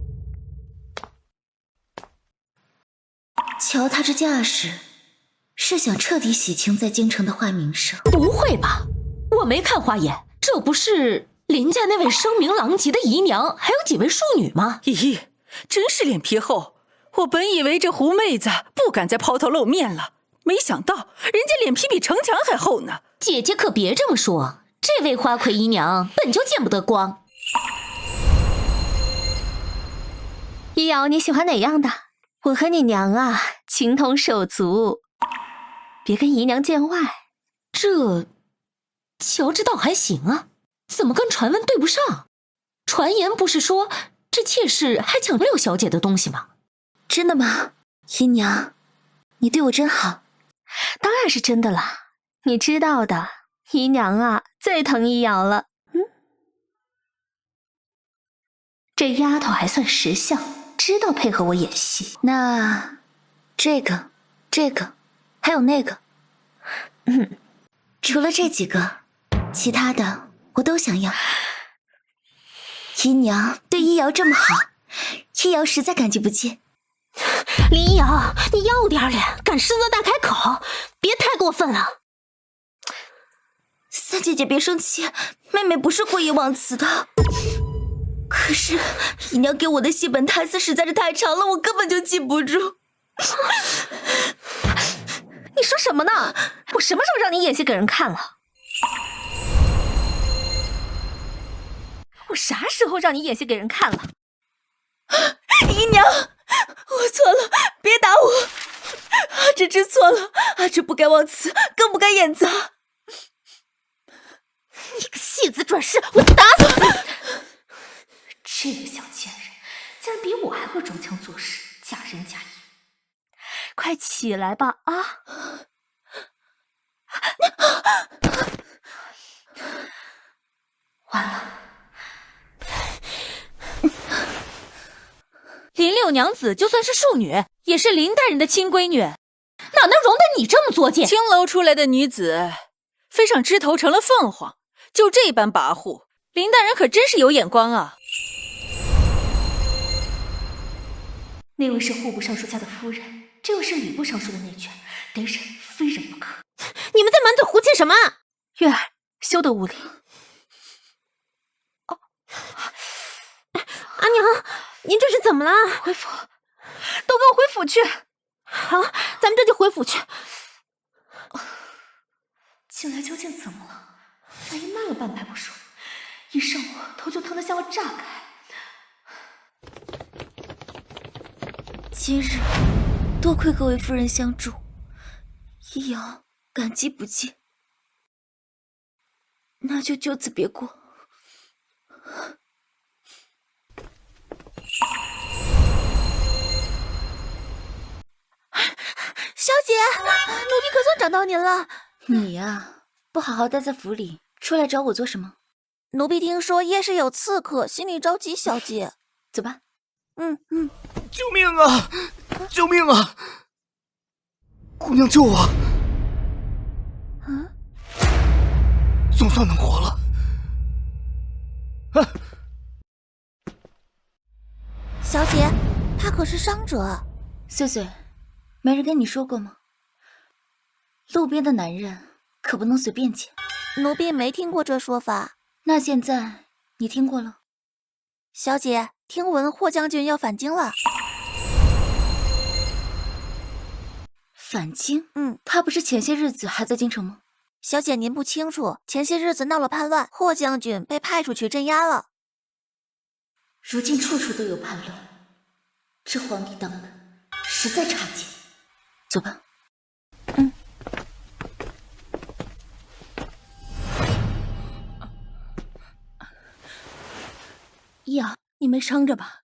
瞧他这架势，是想彻底洗清在京城的坏名声。不会吧？我没看花眼，这不是林家那位声名狼藉的姨娘，还有几位庶女吗？咦，真是脸皮厚！我本以为这狐妹子不敢再抛头露面了，没想到人家脸皮比城墙还厚呢。姐姐可别这么说，这位花魁姨娘本就见不得光。一瑶，你喜欢哪样的？我和你娘啊，情同手足，别跟姨娘见外。这瞧着倒还行啊，怎么跟传闻对不上？传言不是说这妾室还抢六小姐的东西吗？真的吗？姨娘，你对我真好。当然是真的啦，你知道的，姨娘啊最疼一瑶了。这丫头还算识相，知道配合我演戏。那这个还有那个，除了这几个，其他的我都想要。姨娘对一瑶这么好，一瑶实在感激不尽。林瑶，你要点脸，敢狮子大开口，别太过分了。三姐姐别生气，妹妹不是故意忘词的。可是姨娘给我的戏本台词实在是太长了，我根本就记不住。你说什么呢？我什么时候让你演戏给人看了？我啥时候让你演戏给人看了？姨娘，我错了，别打我。阿芷知错了，阿芷不该忘词，更不该演砸。你个戏子转世，我打死你！这个小贱人，竟然比我还会装腔作势，假仁假义。快起来吧啊！完了。林六娘子就算是庶女，也是林大人的亲闺女，哪能容得你这么作践？青楼出来的女子，飞上枝头成了凤凰，就这般跋扈，林大人可真是有眼光啊！那位是户部尚书家的夫人，这又是礼部尚书的内眷，得忍非忍不可。你们在满嘴胡沁什么？月儿，休得无礼。阿娘，您这是怎么了？回府，都给我回府去！好，咱们这就回府去。青来究竟怎么了？反应慢了半拍不说，一上午头就疼得像要炸开。今日多亏各位夫人相助，一瑶感激不尽，那就就此别过。小姐，奴婢可算找到您了。你呀，不好好待在府里，出来找我做什么？奴婢听说夜市有刺客，心里着急。小姐，走吧。救命啊！救命啊！姑娘救我！总算能活了。小姐，他可是伤者。碎碎，没人跟你说过吗？路边的男人可不能随便捡。奴婢没听过这说法。那现在你听过了？小姐，听闻霍将军要返京了。返京？他不是前些日子还在京城吗？小姐，您不清楚，前些日子闹了叛乱，霍将军被派出去镇压了。如今处处都有叛乱，这皇帝当的实在差劲。走吧。一瑶，你没伤着吧？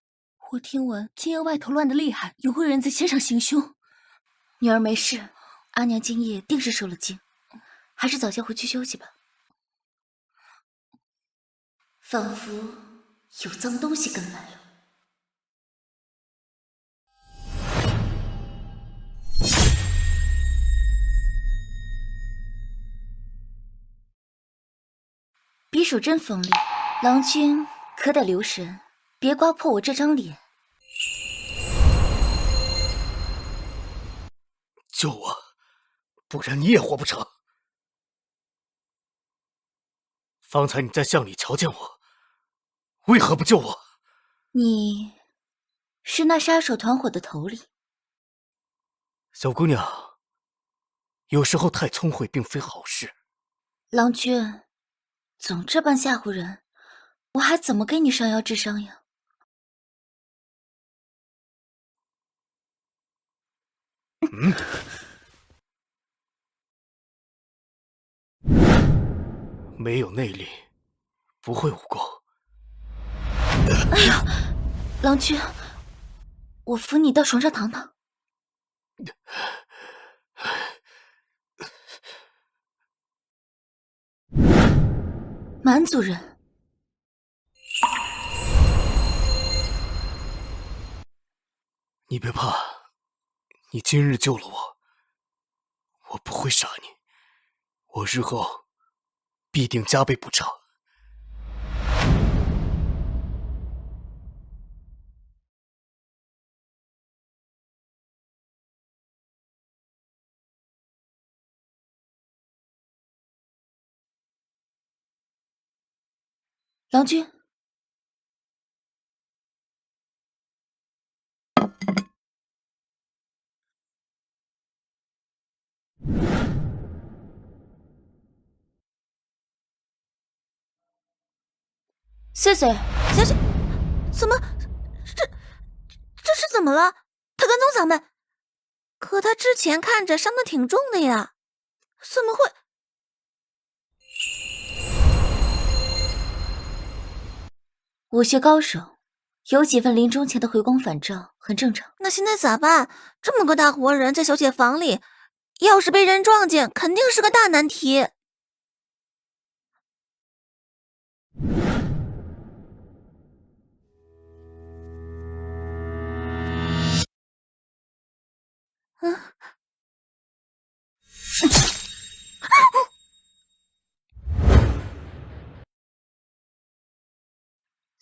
我听闻京营外头乱得厉害，有个人在街上行凶。女儿没事，阿娘今夜定是受了惊，还是早些回去休息吧。仿佛有脏东西跟来了。匕首真锋利，郎君可得留神，别刮破我这张脸。救我，不然你也活不成。方才你在巷里瞧见我，为何不救我？你是那杀手团伙的头领。小姑娘，有时候太聪慧并非好事。郎君，总这般吓唬人，我还怎么给你上药治伤呀？没有内力，不会武功。哎呀，郎君，我扶你到床上躺躺。蛮族人，你别怕，你今日救了我，我不会杀你，我日后必定加倍补偿。郎君，碎碎，小姐，怎么，这是怎么了？他跟踪咱们，可他之前看着伤得挺重的呀，怎么会？武学高手，有几分临终前的回光返照，很正常。那现在咋办？这么个大活人在小姐房里，要是被人撞见，肯定是个大难题。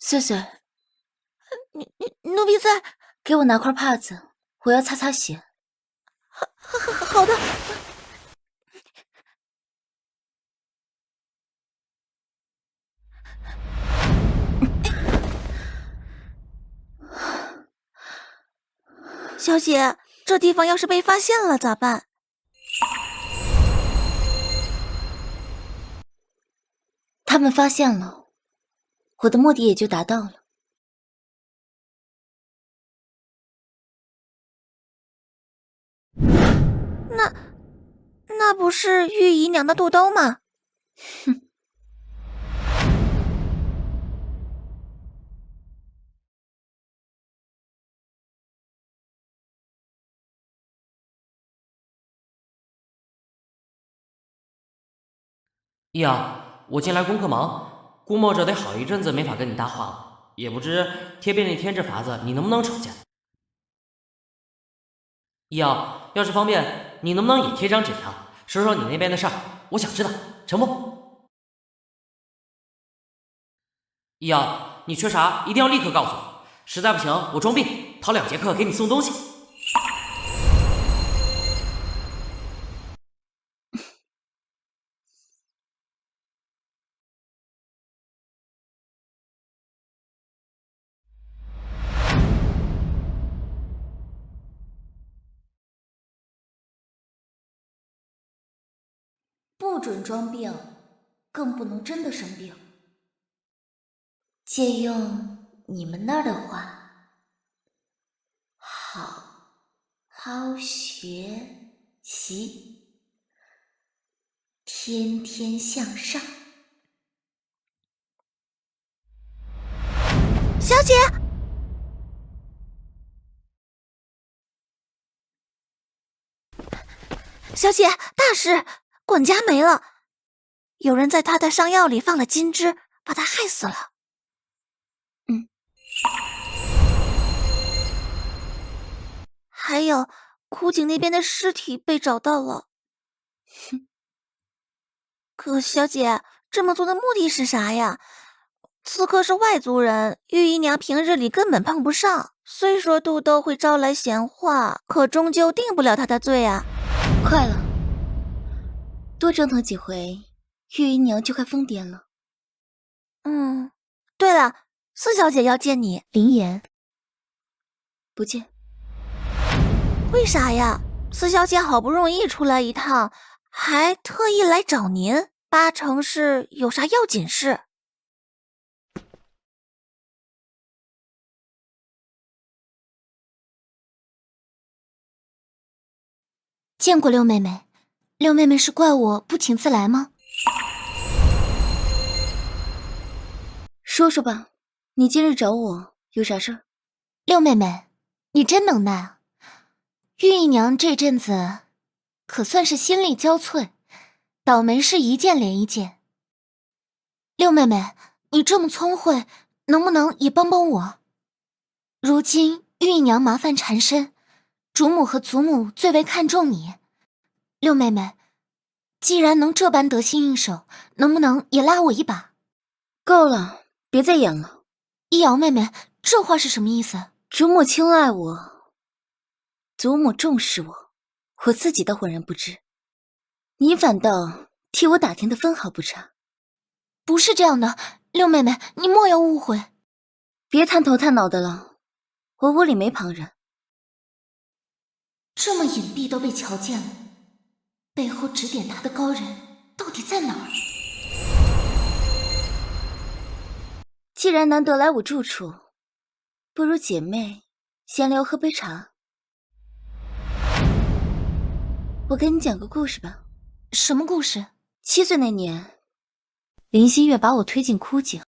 碎碎，奴婢在。给我拿块帕子，我要擦擦血。好的。小姐，这地方要是被发现了咋办？他们发现了，我的目的也就达到了。那不是御姨娘的肚兜吗？哼。易阳，我近来功课忙，估摸着得好一阵子没法跟你搭话了，也不知贴便利贴这法子你能不能瞅见？易阳，要是方便，你能不能也贴张纸条，说说你那边的事儿？我想知道，成不？易阳，你缺啥一定要立刻告诉我，实在不行我装病，逃2节课给你送东西。不准装病，更不能真的生病。借用你们那儿的话，好好学习，天天向上。小姐，小姐，大事！管家没了，有人在他的伤药里放了金枝，把他害死了。还有枯井那边的尸体被找到了。可小姐，这么做的目的是啥呀？刺客是外族人，御姨娘平日里根本碰不上。虽说肚兜会招来闲话，可终究定不了他的罪啊。快了，多折腾几回，御姨娘就快疯癫了。对了，四小姐要见你。林言，不见。为啥呀？四小姐好不容易出来一趟，还特意来找您，八成是有啥要紧事。见过六妹妹，六妹妹是怪我不请自来吗？说说吧，你今日找我有啥事儿？六妹妹，你真能耐啊！御姨娘这阵子可算是心力交瘁，倒霉事一件连一件。六妹妹，你这么聪慧，能不能也帮帮我？如今御姨娘麻烦缠身，主母和祖母最为看重你。六妹妹，既然能这般得心应手，能不能也拉我一把？够了，别再演了。一瑶妹妹，这话是什么意思？主母青睐我，祖母重视我，我自己倒浑然不知，你反倒替我打听的分毫不差。不是这样的，六妹妹，你莫要误会。别探头探脑的了，我屋里没旁人。这么隐蔽都被瞧见了，背后指点他的高人到底在哪儿？既然难得来我住处，不如姐妹闲聊喝杯茶。我给你讲个故事吧。什么故事？7岁那年，林心月把我推进枯井，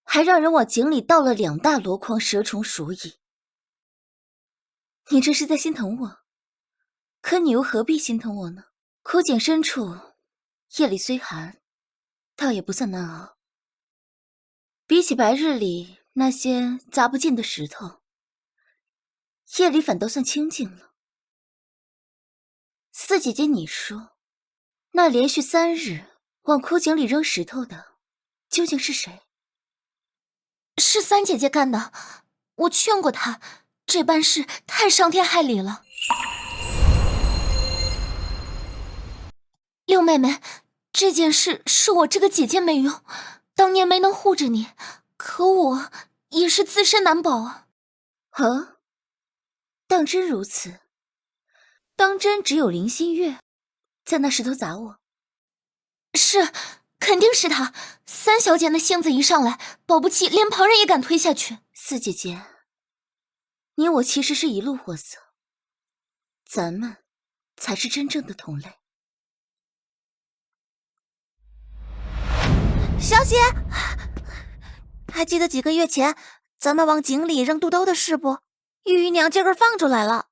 还让人往井里倒了2大箩筐蛇虫鼠蚁。你这是在心疼我，可你又何必心疼我呢？枯井深处，夜里虽寒，倒也不算难熬。比起白日里那些砸不进的石头，夜里反倒算清静了。四姐姐，你说，那连续3日往枯井里扔石头的，究竟是谁？是三姐姐干的，我劝过她，这般事太伤天害理了。六妹妹，这件事是我这个姐姐没用，当年没能护着你，可我也是自身难保啊。当真如此？当真只有林心月在那石头砸我？是，肯定是她。三小姐那性子一上来，保不齐连旁人也敢推下去。四姐姐，你我其实是一路货色，咱们才是真正的同类。小姐，还记得几个月前咱们往井里扔肚兜的事不？玉姨娘今儿放出来了。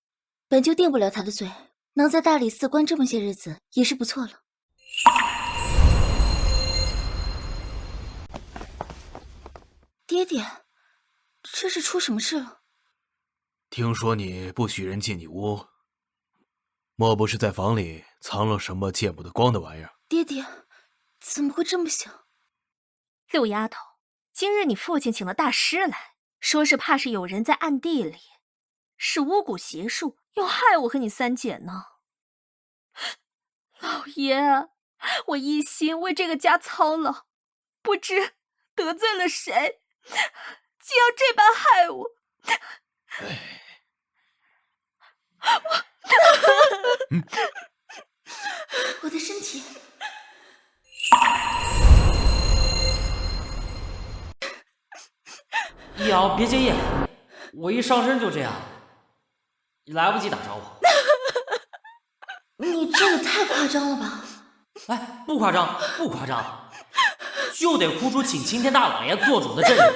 本就定不了她的罪，能在大理寺关这么些日子也是不错了。爹爹，这是出什么事了？听说你不许人进你屋，莫不是在房里藏了什么见不得光的玩意儿？爹爹，怎么会这么想？六丫头，今日你父亲请了大师来，说是怕是有人在暗地里使巫蛊邪术，要害我和你三姐呢。老爷，我一心为这个家操劳，不知得罪了谁，竟要这般害我。我的身体。易遥，别介意，我一上身就这样，来不及打招呼。你这个太夸张了吧？哎，不夸张，不夸张，就得哭出请青天大老爷做主的阵容。你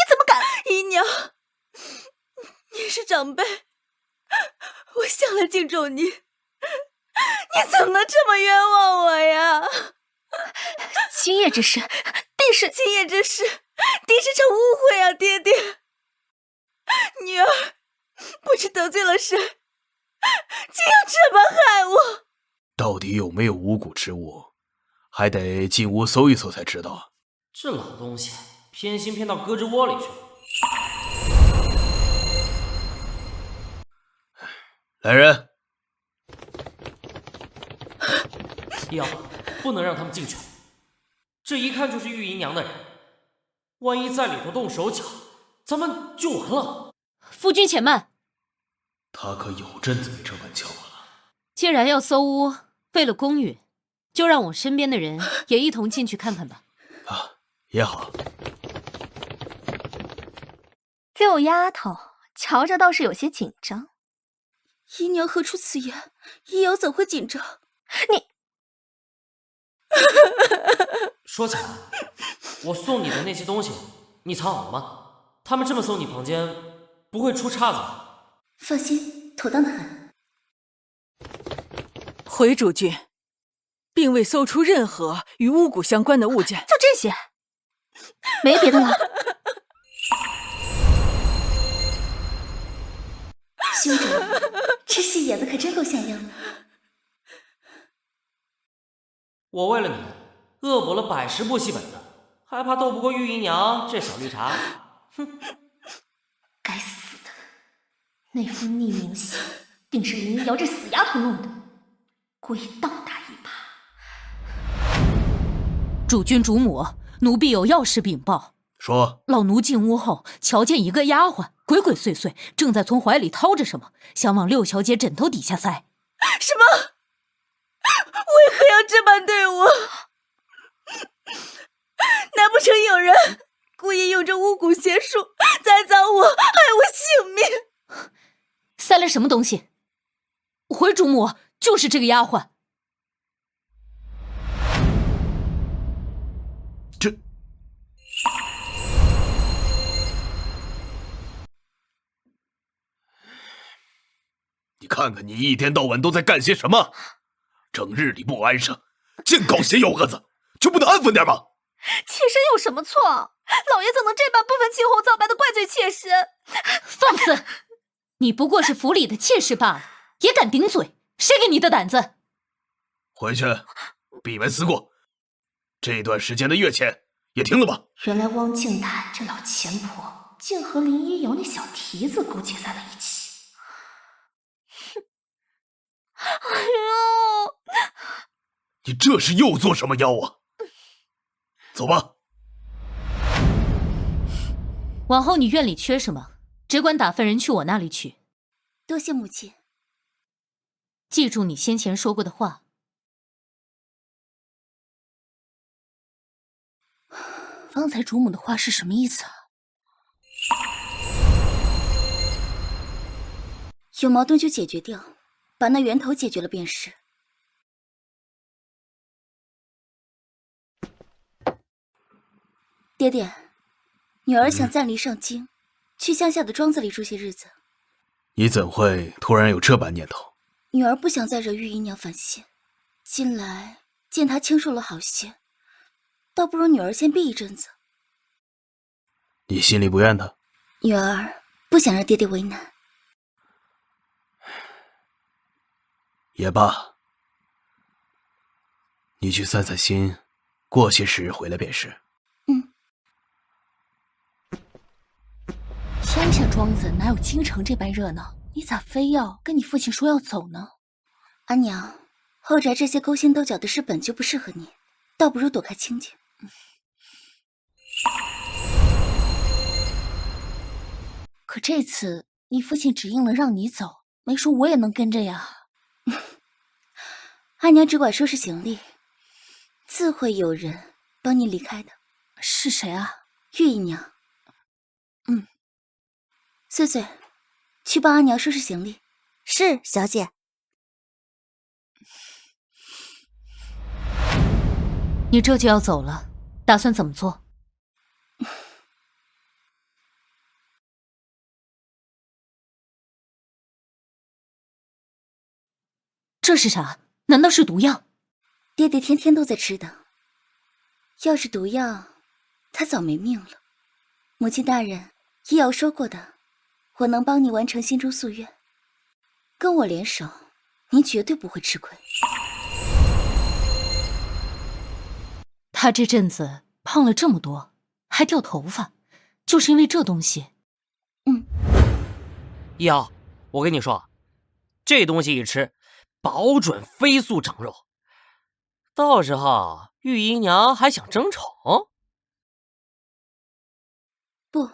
怎么敢？姨娘，你是长辈，我向来敬重你，你怎么能这么冤枉我呀？今夜之事，定是今夜之事，定是场误会啊！爹爹，女儿不知得罪了谁，竟要这般害我。到底有没有巫蛊之物，还得进屋搜一搜才知道。这老东西偏心偏到胳肢窝里去了。来人！易遥，不能让他们进去。这一看就是玉姨娘的人，万一在里头动手脚，咱们就完了。夫君且慢，他可有阵子没这般叫了。既然要搜屋，为了公允，就让我身边的人也一同进去看看吧。啊，也好。六丫头瞧着倒是有些紧张。姨娘何出此言？易遥怎会紧张？你说起来，我送你的那些东西，你藏好了吗？他们这么搜你房间，不会出岔子吧？放心，妥当的很。回主君，并未搜出任何与巫蛊相关的物件。就这些，没别的了。兄长，这戏演的可真够像样的。我为了你，恶补了110部戏本的，还怕斗不过玉姨娘这小绿茶？哼！该死的，那封匿名信定是林瑶这死丫头弄的，故意倒打一耙。主君主母，奴婢有要事禀报。说，老奴进屋后，瞧见一个丫鬟鬼鬼祟祟，正在从怀里掏着什么，想往六小姐枕头底下塞。什么？为何要这般对我？难不成有人故意用这巫蛊邪术栽赃我，害我性命？塞了什么东西？回主母，就是这个丫鬟。这……你看看你一天到晚都在干些什么？整日里不安生，净搞些幺蛾子，就不能安分点吗？妾身有什么错？老爷怎能这般不分青红皂白的怪罪妾身？放肆！你不过是府里的妾室罢了，也敢顶嘴？谁给你的胆子？回去闭门思过，这段时间的月钱也停了吧。原来汪静坦这老钱婆竟和林一瑶那小蹄子勾结在了一起。哼！哎呦！你这是又做什么妖啊？走吧。往后你院里缺什么，只管打发人去我那里取。多谢母亲。记住你先前说过的话。方才主母的话是什么意思啊？有矛盾就解决掉，把那源头解决了便是。爹爹，女儿想暂离上京，去乡下的庄子里住些日子。你怎会突然有这般念头？女儿不想再惹玉姨娘烦心，近来见她清瘦了好些，倒不如女儿先避一阵子。你心里不怨她？女儿不想让爹爹为难。也罢，你去散散心，过些时日回来便是。乡下庄子哪有京城这般热闹？你咋非要跟你父亲说要走呢？阿娘，后宅这些勾心斗角的事本就不适合你，倒不如躲开清静。可这次你父亲只应了让你走，没说我也能跟着呀。阿娘只管收拾行李，自会有人帮你离开的。是谁啊？玉姨娘。穗穗，去帮阿娘收拾行李。是，小姐。你这就要走了，打算怎么做？这是啥？难道是毒药？爹爹天天都在吃的。要是毒药，他早没命了。母亲大人，医瑶说过的，我能帮你完成心中夙愿。跟我联手，您绝对不会吃亏。他这阵子胖了这么多，还掉头发，就是因为这东西。一瑶，我跟你说，这东西一吃，保准飞速长肉。到时候玉姨娘还想争宠？不，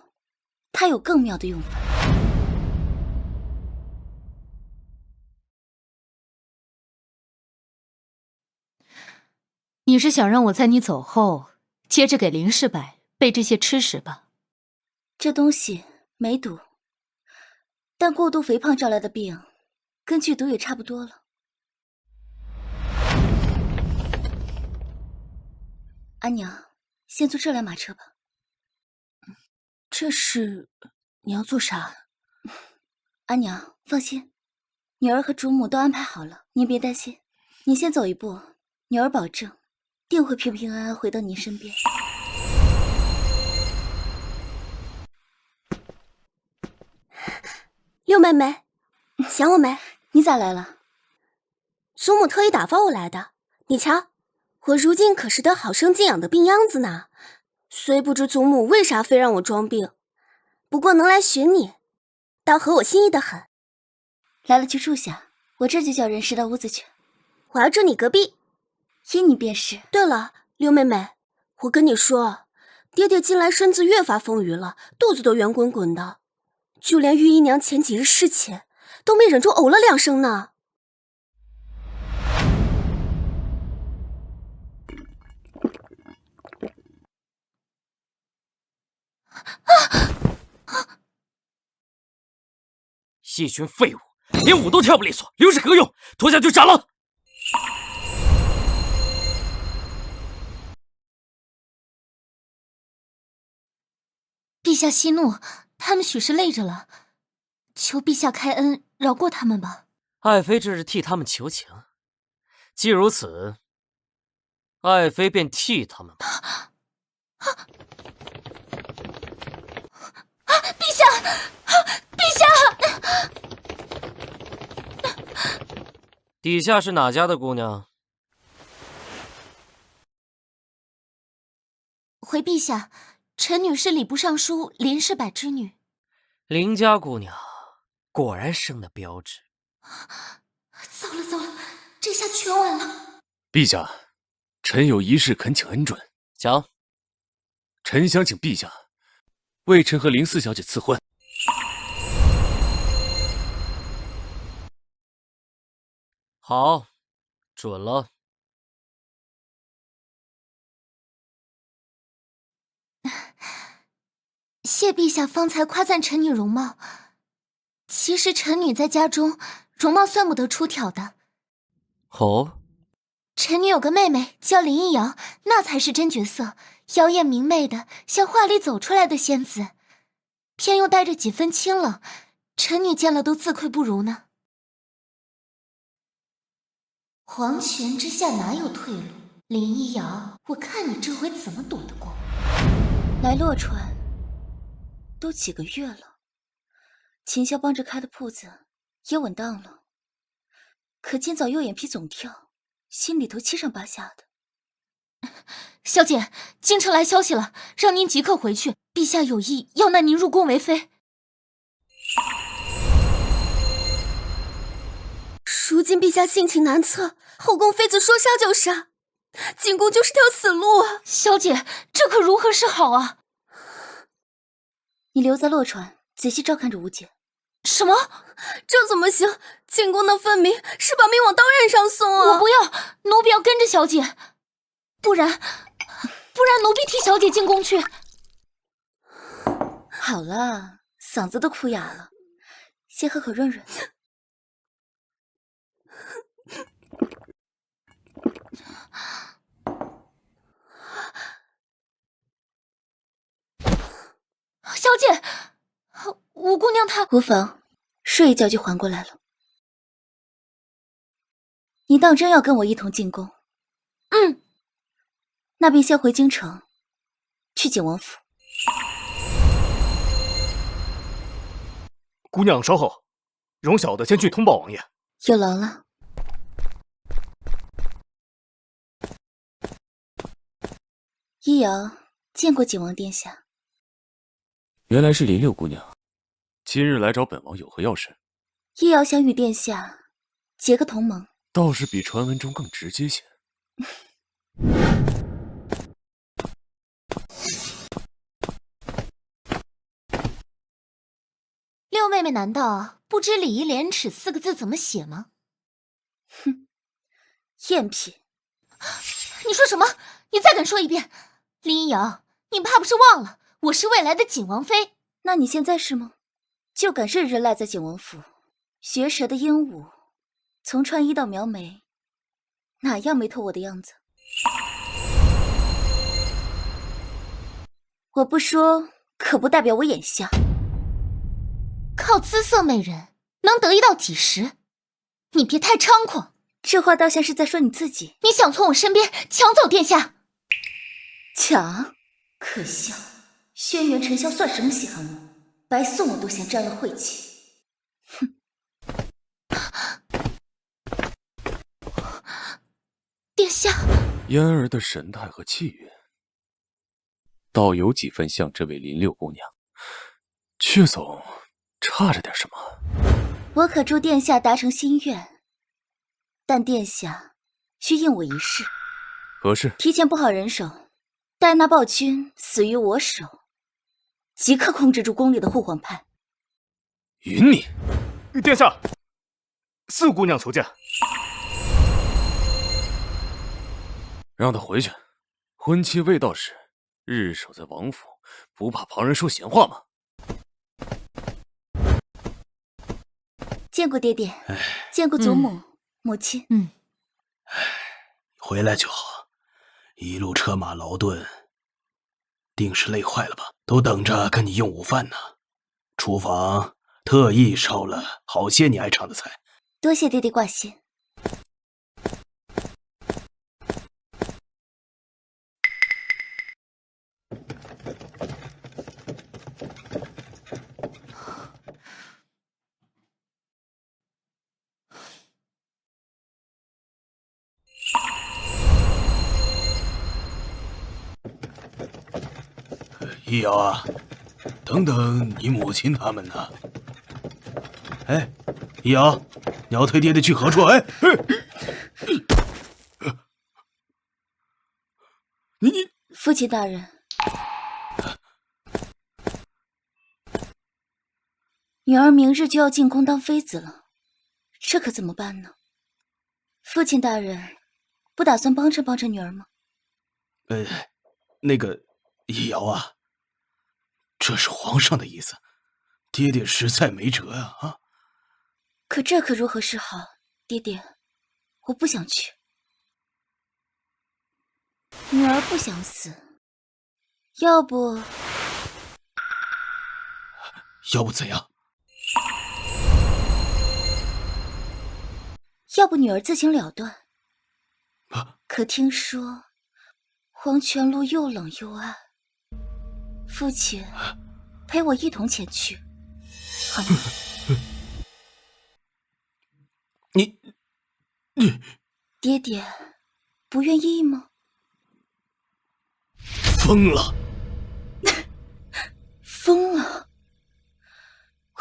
它有更妙的用法。你是想让我在你走后，接着给林世柏备这些吃食吧？这东西没毒，但过度肥胖招来的病，跟剧毒也差不多了。阿娘，先坐这辆马车吧。这是你要做啥？阿娘，放心，女儿和主母都安排好了，您别担心。你先走一步，女儿保证定会平平安安回到您身边。六妹妹，想我没？你咋来了？祖母特意打发我来的。你瞧，我如今可是得好生静养的病秧子呢。虽不知祖母为啥非让我装病，不过能来寻你，倒合我心意的很。来了就住下，我这就叫人拾到屋子去。我要住你隔壁。依你便是。对了，六妹妹，我跟你说，爹爹近来身子越发丰腴了，肚子都圆滚滚的，就连玉姨娘前几日侍寝都没忍住呕了2声呢。细群废物，连舞都跳不利索，留着何用？拖下去斩了！陛下息怒，他们许是累着了，求陛下开恩，饶过他们吧。爱妃这是替他们求情，既如此，爱妃便替他们吧。陛下，陛下！底下是哪家的姑娘？回陛下，臣女是礼部尚书林氏柏之女。林家姑娘果然生得标致。糟了糟了，这下全完了。陛下，臣有一事恳请恩准。讲。臣想请陛下为臣和林四小姐赐婚。好，准了。谢陛下方才夸赞臣女容貌，其实臣女在家中容貌算不得出挑的。哦，臣女有个妹妹叫林一瑶，那才是真绝色，妖艳明媚的，像画里走出来的仙子，偏又带着几分清冷，臣女见了都自愧不如呢。黄泉之下哪有退路？林一瑶，我看你这回怎么躲得过我。来洛川都几个月了，秦萧帮着开的铺子也稳当了，可今早又眼皮总跳，心里头七上八下的。小姐，京城来消息了，让您即刻回去，陛下有意要纳您入宫为妃。如今陛下性情难测，后宫妃子说杀就杀，进宫就是条死路啊！小姐，这可如何是好啊？你留在洛川，仔细照看着吴姐。什么？这怎么行？进宫的分明是把命往刀刃上送啊！我不要，奴婢要跟着小姐，不然奴婢替小姐进宫去。好了，嗓子都哭哑了，先喝口润润。小姐，吴姑娘她无妨，睡一觉就缓过来了。你当真要跟我一同进宫？嗯，那便先回京城，去景王府。姑娘稍后，容小的先去通报王爷。有劳了。一瑶见过景王殿下。原来是林六姑娘，今日来找本王有何要事？一瑶想与殿下结个同盟，倒是比传闻中更直接些。六妹妹难道不知礼义廉耻4个字怎么写吗？哼，赝品！你说什么？你再敢说一遍！林一瑶，你怕不是忘了我是未来的景王妃？那你现在是吗？就敢日日赖在景王府，学舌的鹦鹉，从穿衣到描眉，哪样没透我的样子？我不说，可不代表我眼瞎。靠姿色媚人能得意到几时？你别太猖狂，这话倒像是在说你自己。你想从我身边抢走殿下？抢？可笑！轩辕尘嚣算什么稀罕物？白送我都嫌沾了晦气。哼！殿下，嫣儿的神态和气韵，倒有几分像这位林六姑娘，却总差着点什么。我可祝殿下达成心愿，但殿下需应我一事。何事？提前布好人手，待那暴君死于我手，即刻控制住宫里的护皇派。允你！殿下，四姑娘求见。让她回去。婚期未到时，日守在王府，不怕旁人说闲话吗？见过爹爹，见过祖母、母亲。回来就好，一路车马劳顿，定是累坏了吧？都等着跟你用午饭呢。厨房特意烧了好些你爱尝的菜。多谢爹爹挂心。易遥啊，等等你母亲他们呢？哎，易遥，你要推爹爹去何处？哎，你父亲大人，女儿明日就要进宫当妃子了，这可怎么办呢？父亲大人，不打算帮衬女儿吗？那个易遥啊，这是皇上的意思，爹爹实在没辙啊！可这可如何是好？爹爹，我不想去。女儿不想死，要不怎样？要不女儿自行了断。可听说黄泉路又冷又暗，父亲陪我一同前去，好吗？你爹爹不愿意吗？疯了！疯了！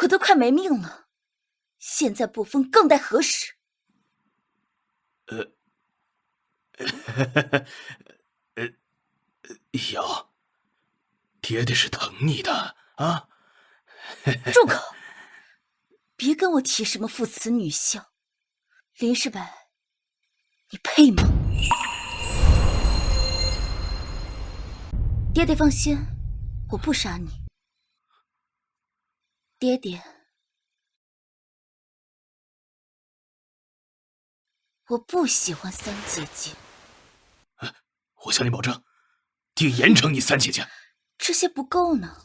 我都快没命了，现在不疯更待何时？易遥，爹爹是疼你的啊！住口！别跟我提什么父慈女孝，林世白，你配吗？爹爹放心，我不杀你。爹爹，我不喜欢三姐姐。我向你保证，定严惩你三姐姐。这些不够呢。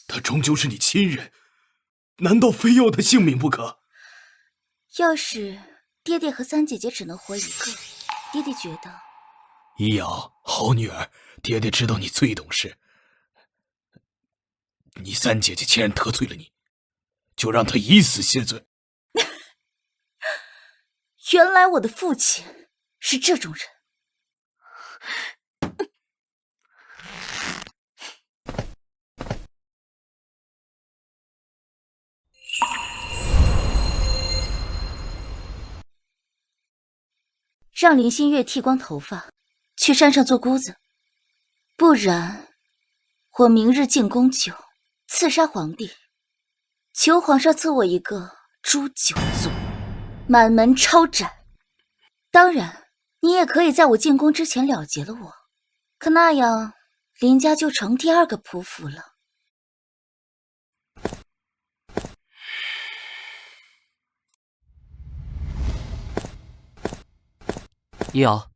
他终究是你亲人，难道非要他性命不可？要是爹爹和三姐姐只能活一个，爹爹觉得……易遥，好女儿，爹爹知道你最懂事。你三姐姐既然得罪了你，就让她以死谢罪。原来我的父亲是这种人。让林心月剃光头发，去山上做姑子，不然我明日进宫酒，刺杀皇帝，求皇上赐我一个诛九族，满门抄斩。当然，你也可以在我进宫之前了结了我，可那样林家就成第二个仆府了。易遥，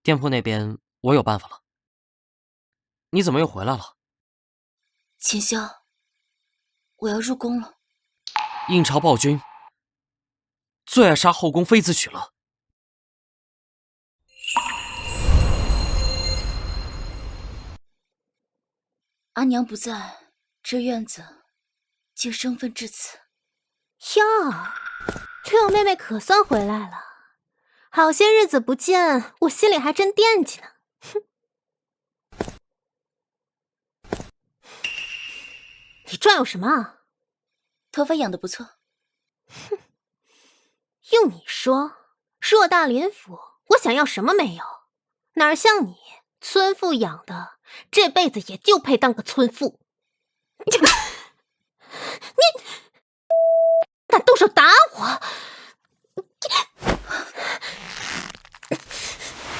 店铺那边我有办法了。你怎么又回来了？秦霄，我要入宫了。应朝暴君最爱杀后宫妃子娶了。阿娘不在，这院子竟生分至此。哟，六妹妹可算回来了，好些日子不见，我心里还真惦记呢。哼，你转悠什么啊？头发养得不错。哼，用你说，偌大林府，我想要什么没有？哪像你，村妇养的，这辈子也就配当个村妇。你敢动手打我！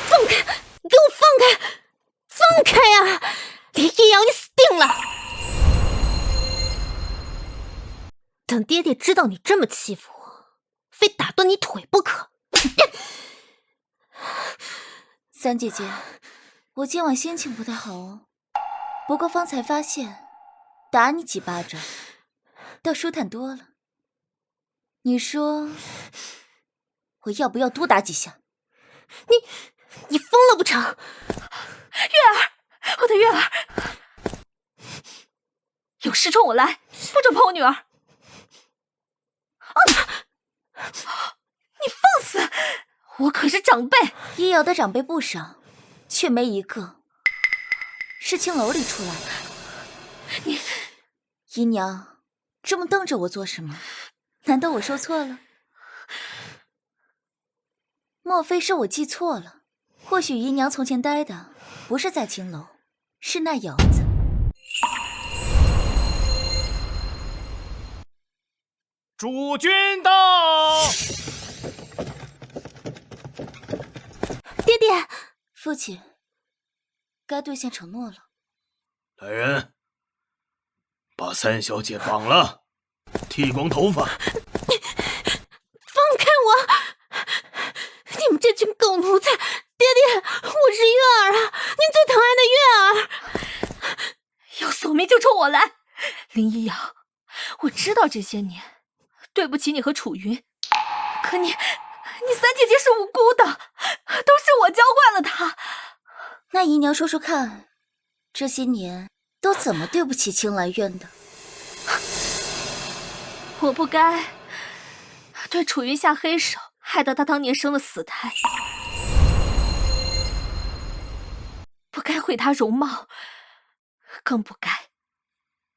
放开！给我放开！放开呀！林一瑶，你死定了！等爹爹知道你这么欺负我，非打断你腿不可。三姐姐，我今晚心情不太好哦。不过方才发现，打你几巴掌，倒舒坦多了。你说，我要不要多打几下？你疯了不成？月儿，我的月儿，有事冲我来，不准碰我女儿！你放肆！我可是长辈。易遥的长辈不少，却没一个是青楼里出来的。你，姨娘，这么瞪着我做什么？难道我说错了？莫非是我记错了？或许姨娘从前待的不是在青楼，是那窑子。主君到！爹爹，父亲，该兑现承诺了。来人，把三小姐绑了，剃光头发。放开我！你们这群狗奴才！爹爹，我是月儿啊，您最疼爱的月儿。要索命就冲我来，林一阳，我知道这些年对不起你和楚云，可你三姐姐是无辜的，都是我教坏了她。那姨娘说说看，这些年都怎么对不起青兰院的？我不该对楚云下黑手，害得她当年生了死胎，不该毁她容貌，更不该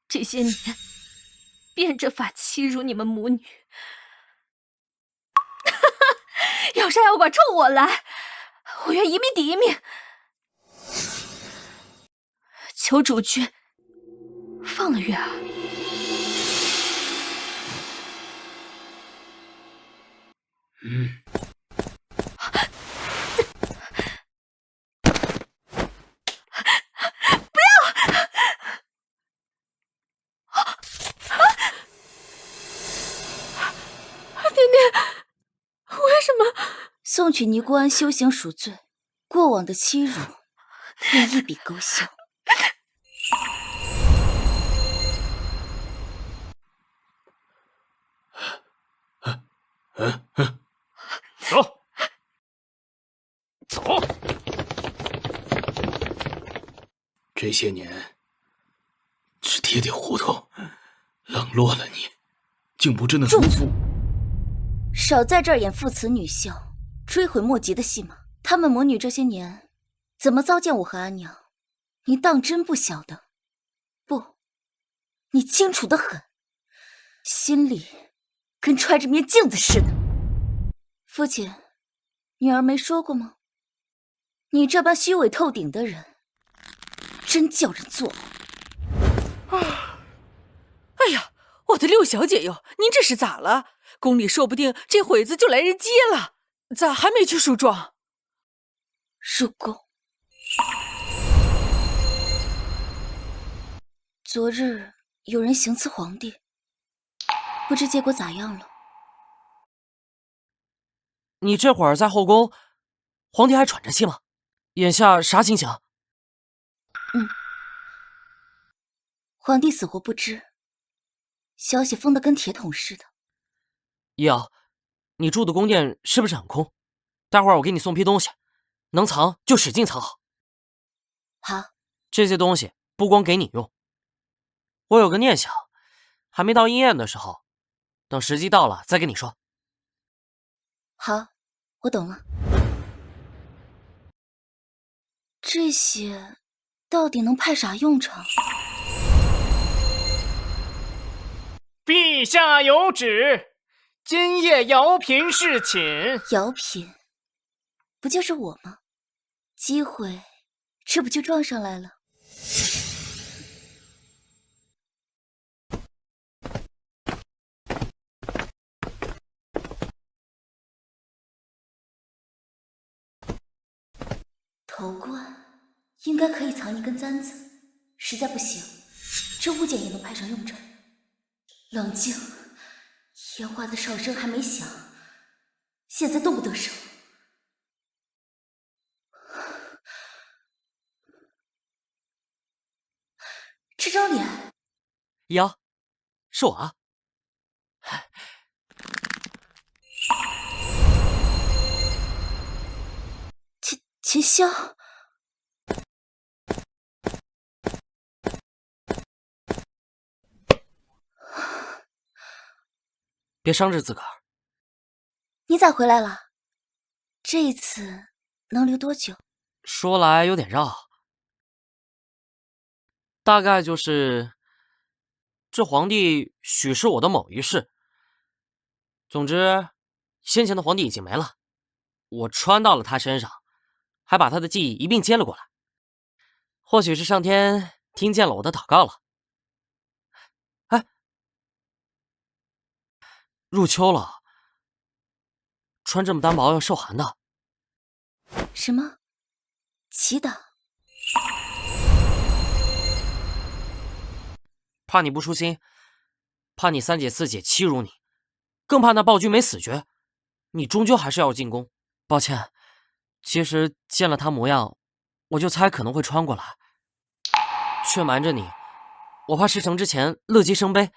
这些年变着法欺辱你们母女。要杀要剐冲我来，我愿一命抵一命。求主君放了月儿。不要！爹爹，为什么？送去尼姑庵修行赎罪，过往的欺辱便一笔勾销。走，走。这些年是爹爹糊涂，冷落了你，竟不知那如父。少在这儿演父慈女孝、追悔莫及的戏码。她们母女这些年怎么糟践我和阿娘，你当真不晓得？不，你清楚得很，心里跟揣着面镜子似的。父亲，女儿没说过吗？你这般虚伪透顶的人，真叫人作呕。哎呀，我的六小姐哟，您这是咋了？宫里说不定这会子就来人接了，咋还没去梳妆？入宫。昨日有人行刺皇帝，不知结果咋样了。你这会儿在后宫，皇帝还喘着气吗？眼下啥情形？皇帝死活不知，消息封得跟铁桶似的。易遥，你住的宫殿是不是很空？待会儿我给你送批东西，能藏就使劲藏好。好，这些东西不光给你用，我有个念想，还没到应验的时候，等时机到了再跟你说。好，我懂了。这些到底能派啥用场？陛下有旨，今夜姚嫔侍寝。姚嫔，不就是我吗？机会这不就撞上来了？头冠应该可以藏一根簪子，实在不行，这物件也能派上用场。冷静，烟花的哨声还没响，现在动不得手。这张脸，易遥，是我啊。秦萧，别伤着自个儿。你咋回来了？这一次能留多久？说来有点绕，大概就是这皇帝许是我的某一世。总之，先前的皇帝已经没了，我穿到了他身上，还把他的记忆一并接了过来。或许是上天听见了我的祷告了。哎，入秋了，穿这么单薄要受寒的。什么？祈祷？怕你不舒心，怕你三姐四姐欺辱你，更怕那暴君没死绝，你终究还是要进宫。抱歉，其实见了他模样，我就猜可能会穿过来，却瞒着你，我怕事成之前乐极生悲，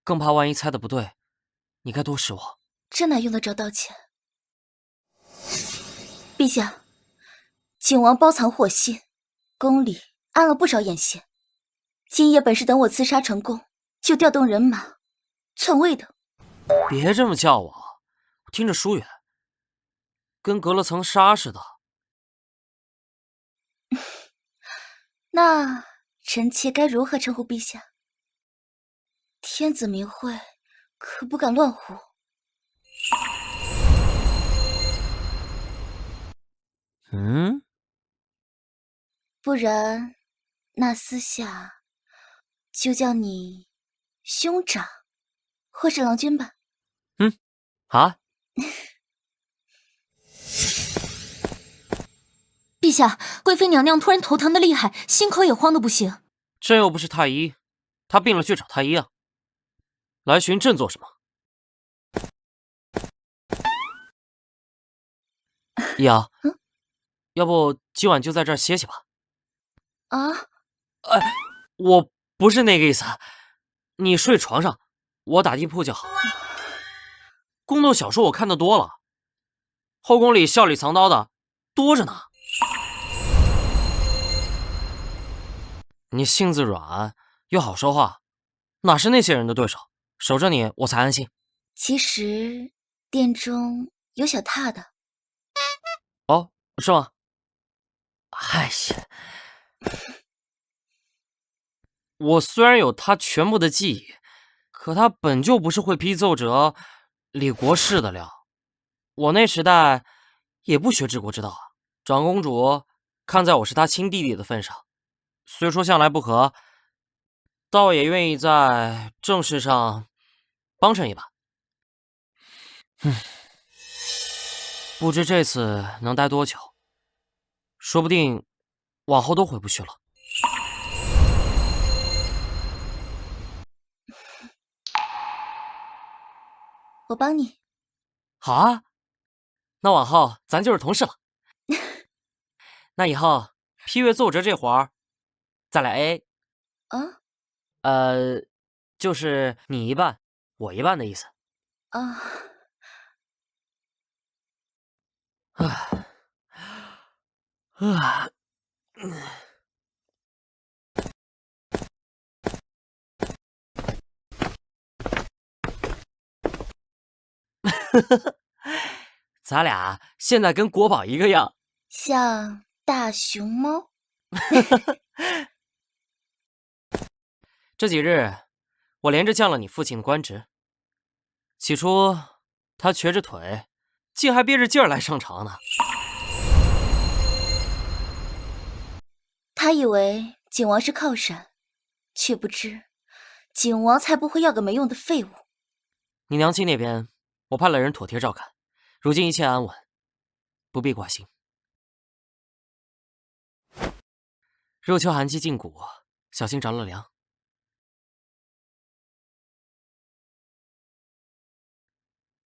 更怕万一猜的不对，你该多识我。这哪用得着道歉？陛下，景王包藏祸心，宫里安了不少眼线。今夜本是等我刺杀成功，就调动人马篡位的。别这么叫我，听着疏远，跟隔了层纱似的。那臣妾该如何称呼陛下？天子明讳，可不敢乱呼。不然，那私下就叫你兄长，或是郎君吧。好。陛下，贵妃娘娘突然头疼的厉害，心口也慌得不行。朕又不是太医，她病了去找太医啊。来寻朕做什么？易遥，要不今晚就在这儿歇歇吧。我不是那个意思，你睡床上，我打地铺就好。宫斗小说我看得多了，后宫里笑里藏刀的多着呢。你性子软又好说话，哪是那些人的对手？守着你我才安心。其实殿中有小榻的。哦，是吗？哎呀，我虽然有他全部的记忆，可他本就不是会批奏折、理国事的料。我那时代也不学治国之道啊。长公主看在我是她亲弟弟的份上，虽说向来不和，倒也愿意在政事上帮衬一把。不知这次能待多久，说不定往后都回不去了。我帮你。好啊，那往后咱就是同事了。那以后批阅奏折这活儿，咱俩 AA。就是你一半，我一半的意思。咱俩现在跟国宝一个样，像大熊猫。这几日我连着降了你父亲的官职。起初他瘸着腿，竟还憋着劲儿来上朝呢。他以为景王是靠山，却不知景王才不会要个没用的废物。你娘亲那边，我派了人妥帖照看，如今一切安稳，不必挂心。入秋寒气进骨，小心着了凉。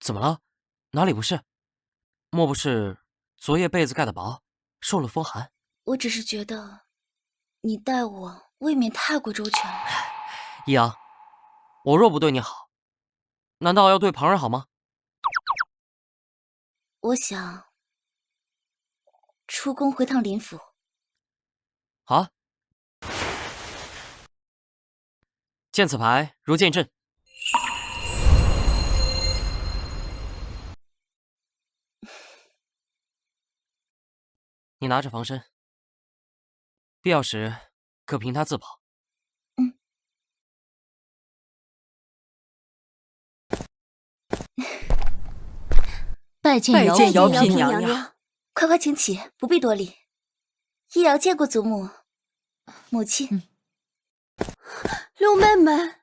怎么了？哪里不是？莫不是昨夜被子盖得薄，受了风寒？我只是觉得你待我未免太过周全了。易阳，我若不对你好，难道要对旁人好吗？我想出宫回趟林府。好啊。见此牌如见朕。你拿着防身，必要时可凭他自保。拜见姚嫔娘娘，快快请起，不必多礼。医瑶见过祖母、母亲。六妹妹，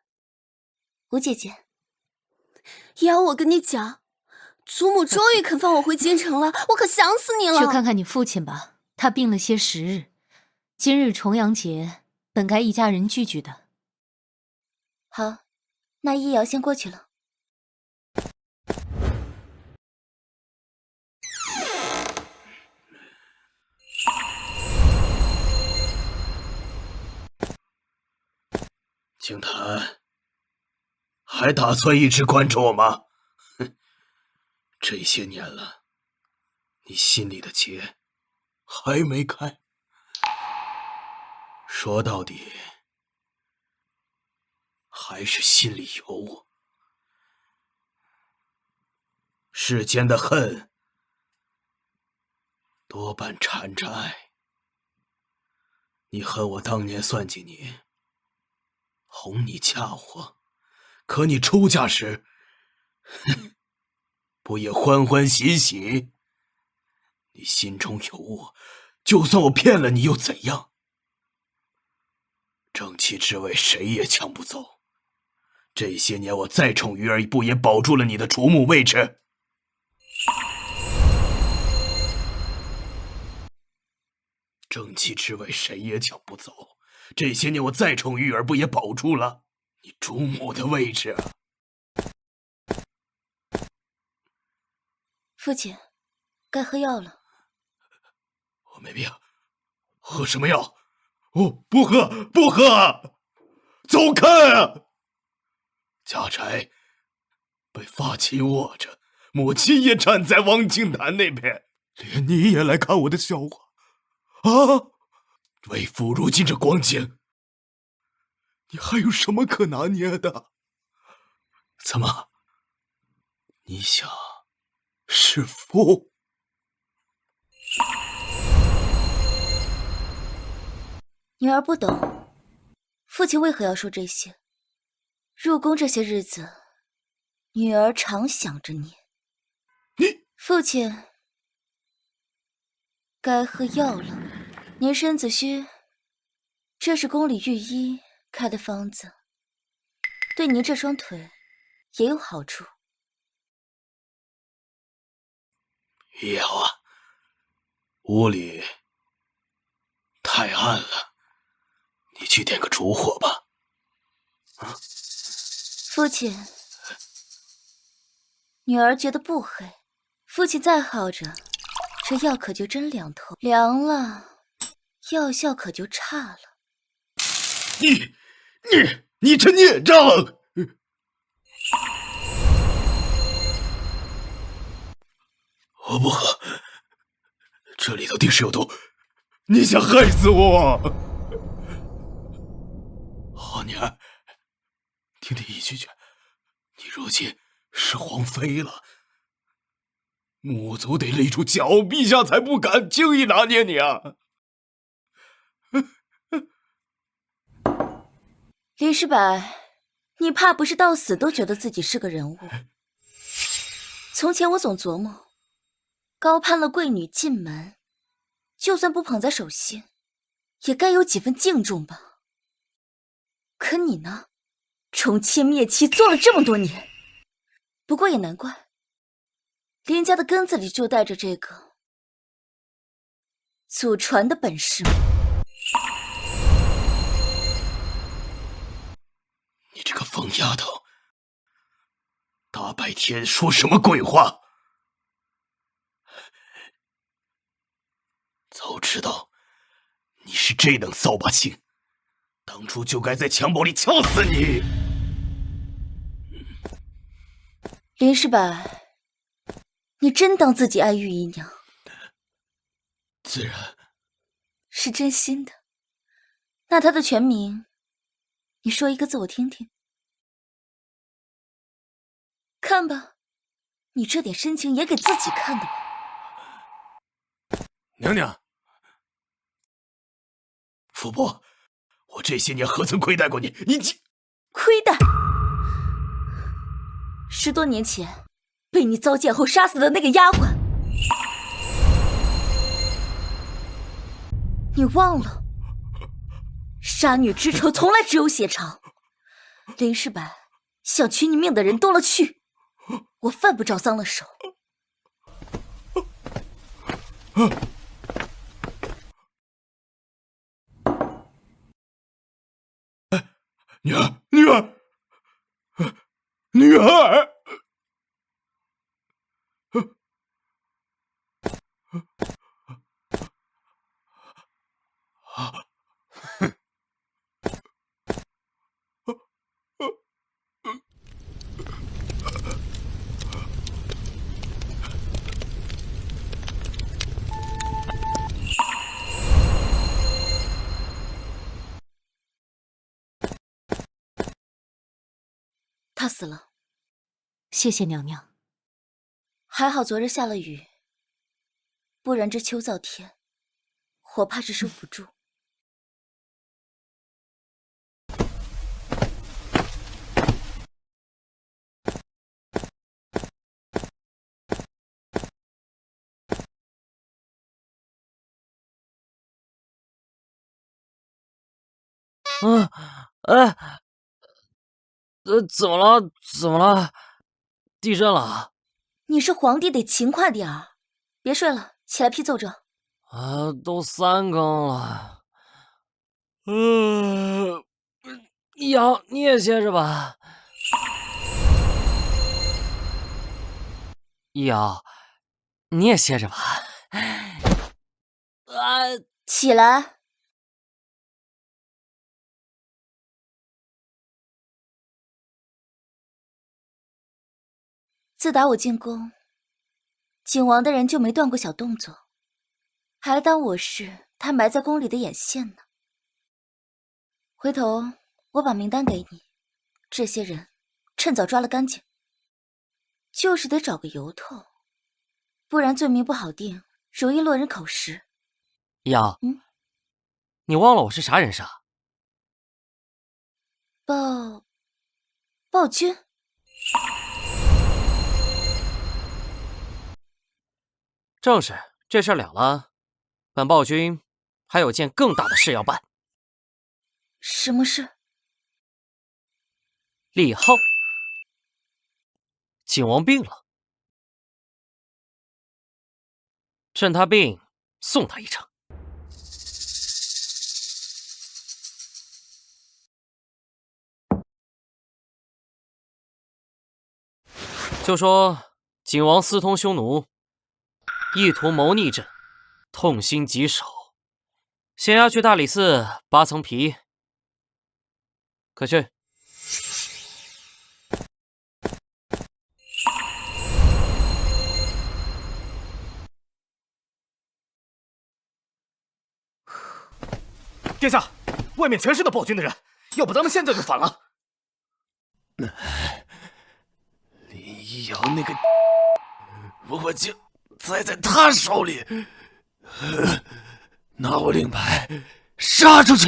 吴姐姐，医瑶，我跟你讲，祖母终于肯放我回京城了，我可想死你了。去看看你父亲吧，他病了些时日，今日重阳节，本该一家人聚聚的。好，那医瑶先过去了。景檀，还打算一直关着我吗？哼，这些年了，你心里的结还没开。说到底，还是心里有我。世间的恨，多半缠着爱。你恨我当年算计你，哄你嫁我，可你出嫁时，哼，不也欢欢喜喜？你心中有我，就算我骗了你又怎样？正妻之位谁也抢不走。这些年我再宠鱼儿，不也保住了你的主母位置？正妻之位谁也抢不走。这些年我再宠玉儿，不也保住了你主母的位置？父亲，该喝药了。我没病，喝什么药？我不喝，不喝！走开啊！家宅被发妻握着，母亲也站在王景坛那边，连你也来看我的笑话啊！为父如今这光景，你还有什么可拿捏的？怎么？你想弑父？女儿不懂，父亲为何要说这些？入宫这些日子，女儿常想着你。父亲，该喝药了。您身子虚，这是宫里御医开的方子，对您这双腿也有好处。玉瑶啊，屋里太暗了，你去点个烛火吧。啊，父亲，女儿觉得不黑，父亲再耗着，这药可就真凉透，凉了，药效可就差了。你这孽障！我不喝，这里头定是有毒，你想害死我？好女儿，听弟一句劝，你如今是皇妃了，母族得立住脚，陛下才不敢轻易拿捏你啊！李世柏，你怕不是到死都觉得自己是个人物？从前我总琢磨，高攀了贵女进门，就算不捧在手心，也该有几分敬重吧。可你呢，宠妻灭妻做了这么多年，不过也难怪，林家的根子里就带着这个祖传的本事。你这个疯丫头，大白天说什么鬼话？早知道你是这等扫把星，当初就该在襁褓里掐死你。林世柏，你真当自己爱玉姨娘？自然是真心的。那她的全名，你说一个字我听听。看吧，你这点深情也给自己看的吧。娘娘，傅伯，我这些年何曾亏待过你？你亏待？10多年前被你糟践后杀死的那个丫鬟，你忘了？杀女之仇从来只有血偿。林世白想取你命的人多了去，我犯不着脏了手。女儿！他死了，谢谢娘娘。还好昨日下了雨，不然这秋燥天，我怕是收不住。怎么了？怎么了？地震了？你是皇帝，得勤快点儿，别睡了，起来批奏折。都3更了。易遥，你也歇着吧。易遥，你也歇着吧。起来。自打我进宫，景王的人就没断过小动作，还当我是他埋在宫里的眼线呢。回头我把名单给你，这些人趁早抓了干净。就是得找个由头，不然罪名不好定，容易落人口实。易遥，你忘了我是啥人啥？暴君。正是，这事儿了了，本暴君还有件更大的事要办。什么事？立后。景王病了，趁他病，送他一程。就说景王私通匈奴，意图谋逆朕，痛心疾首，先押去大理寺扒层皮。快去！殿下，外面全是那暴君的人，要不咱们现在就反了。林一阳那个，我就栽在他手里，拿我令牌杀出去，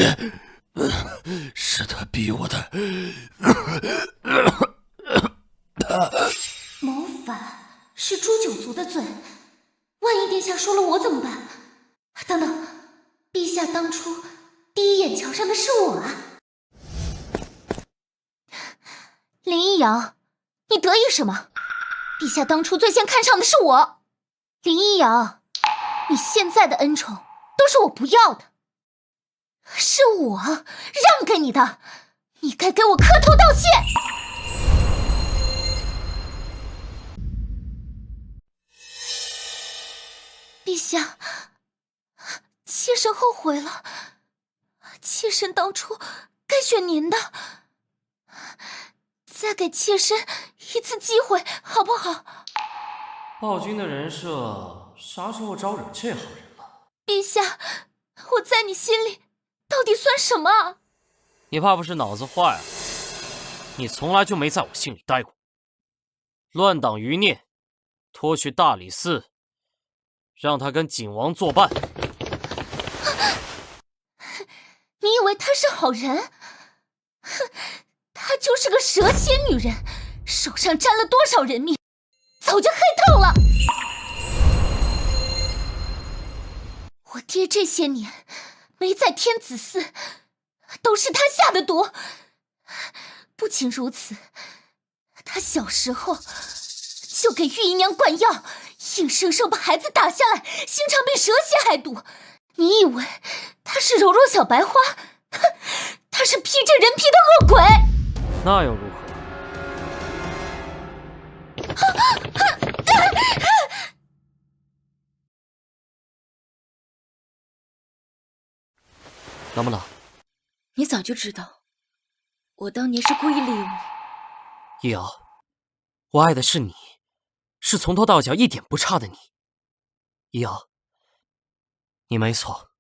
是他逼我的。谋反是诛九族的罪，万一殿下说了我怎么办？等等，陛下当初第一眼瞧上的是我啊！林一阳，你得意什么？陛下当初最先看上的是我。林一阳，你现在的恩宠都是我不要的，是我让给你的，你该给我磕头道谢。陛下，妾身后悔了，妾身当初该选您的，再给妾身一次机会，好不好？暴君的人设啥时候招惹这号人了？陛下，我在你心里到底算什么？你怕不是脑子坏了？你从来就没在我心里待过。乱党余孽，拖去大理寺，让他跟景王作伴。你以为她是好人？哼，她就是个蛇蝎女人，手上沾了多少人命，早就黑透了。我爹这些年没在天子寺，都是他下的毒。不仅如此，他小时候就给玉姨娘灌药，硬生生把孩子打下来，心肠被蛇蝎害毒。你以为他是柔弱小白花？哼，他是披着人皮的恶鬼。那又如何？能不能？你早就知道，我当年是故意利用你。易遥，我爱的是你，是从头到脚一点不差的你。易遥，你没错。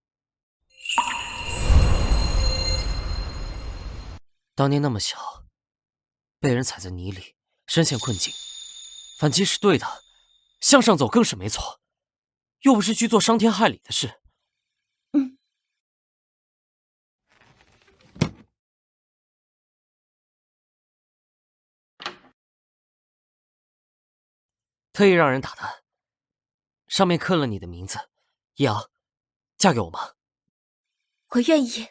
当年那么小，被人踩在泥里，深陷困境，反击是对的，向上走更是没错，又不是去做伤天害理的事。特意让人打的，上面刻了你的名字。易遥，嫁给我吗？我愿意。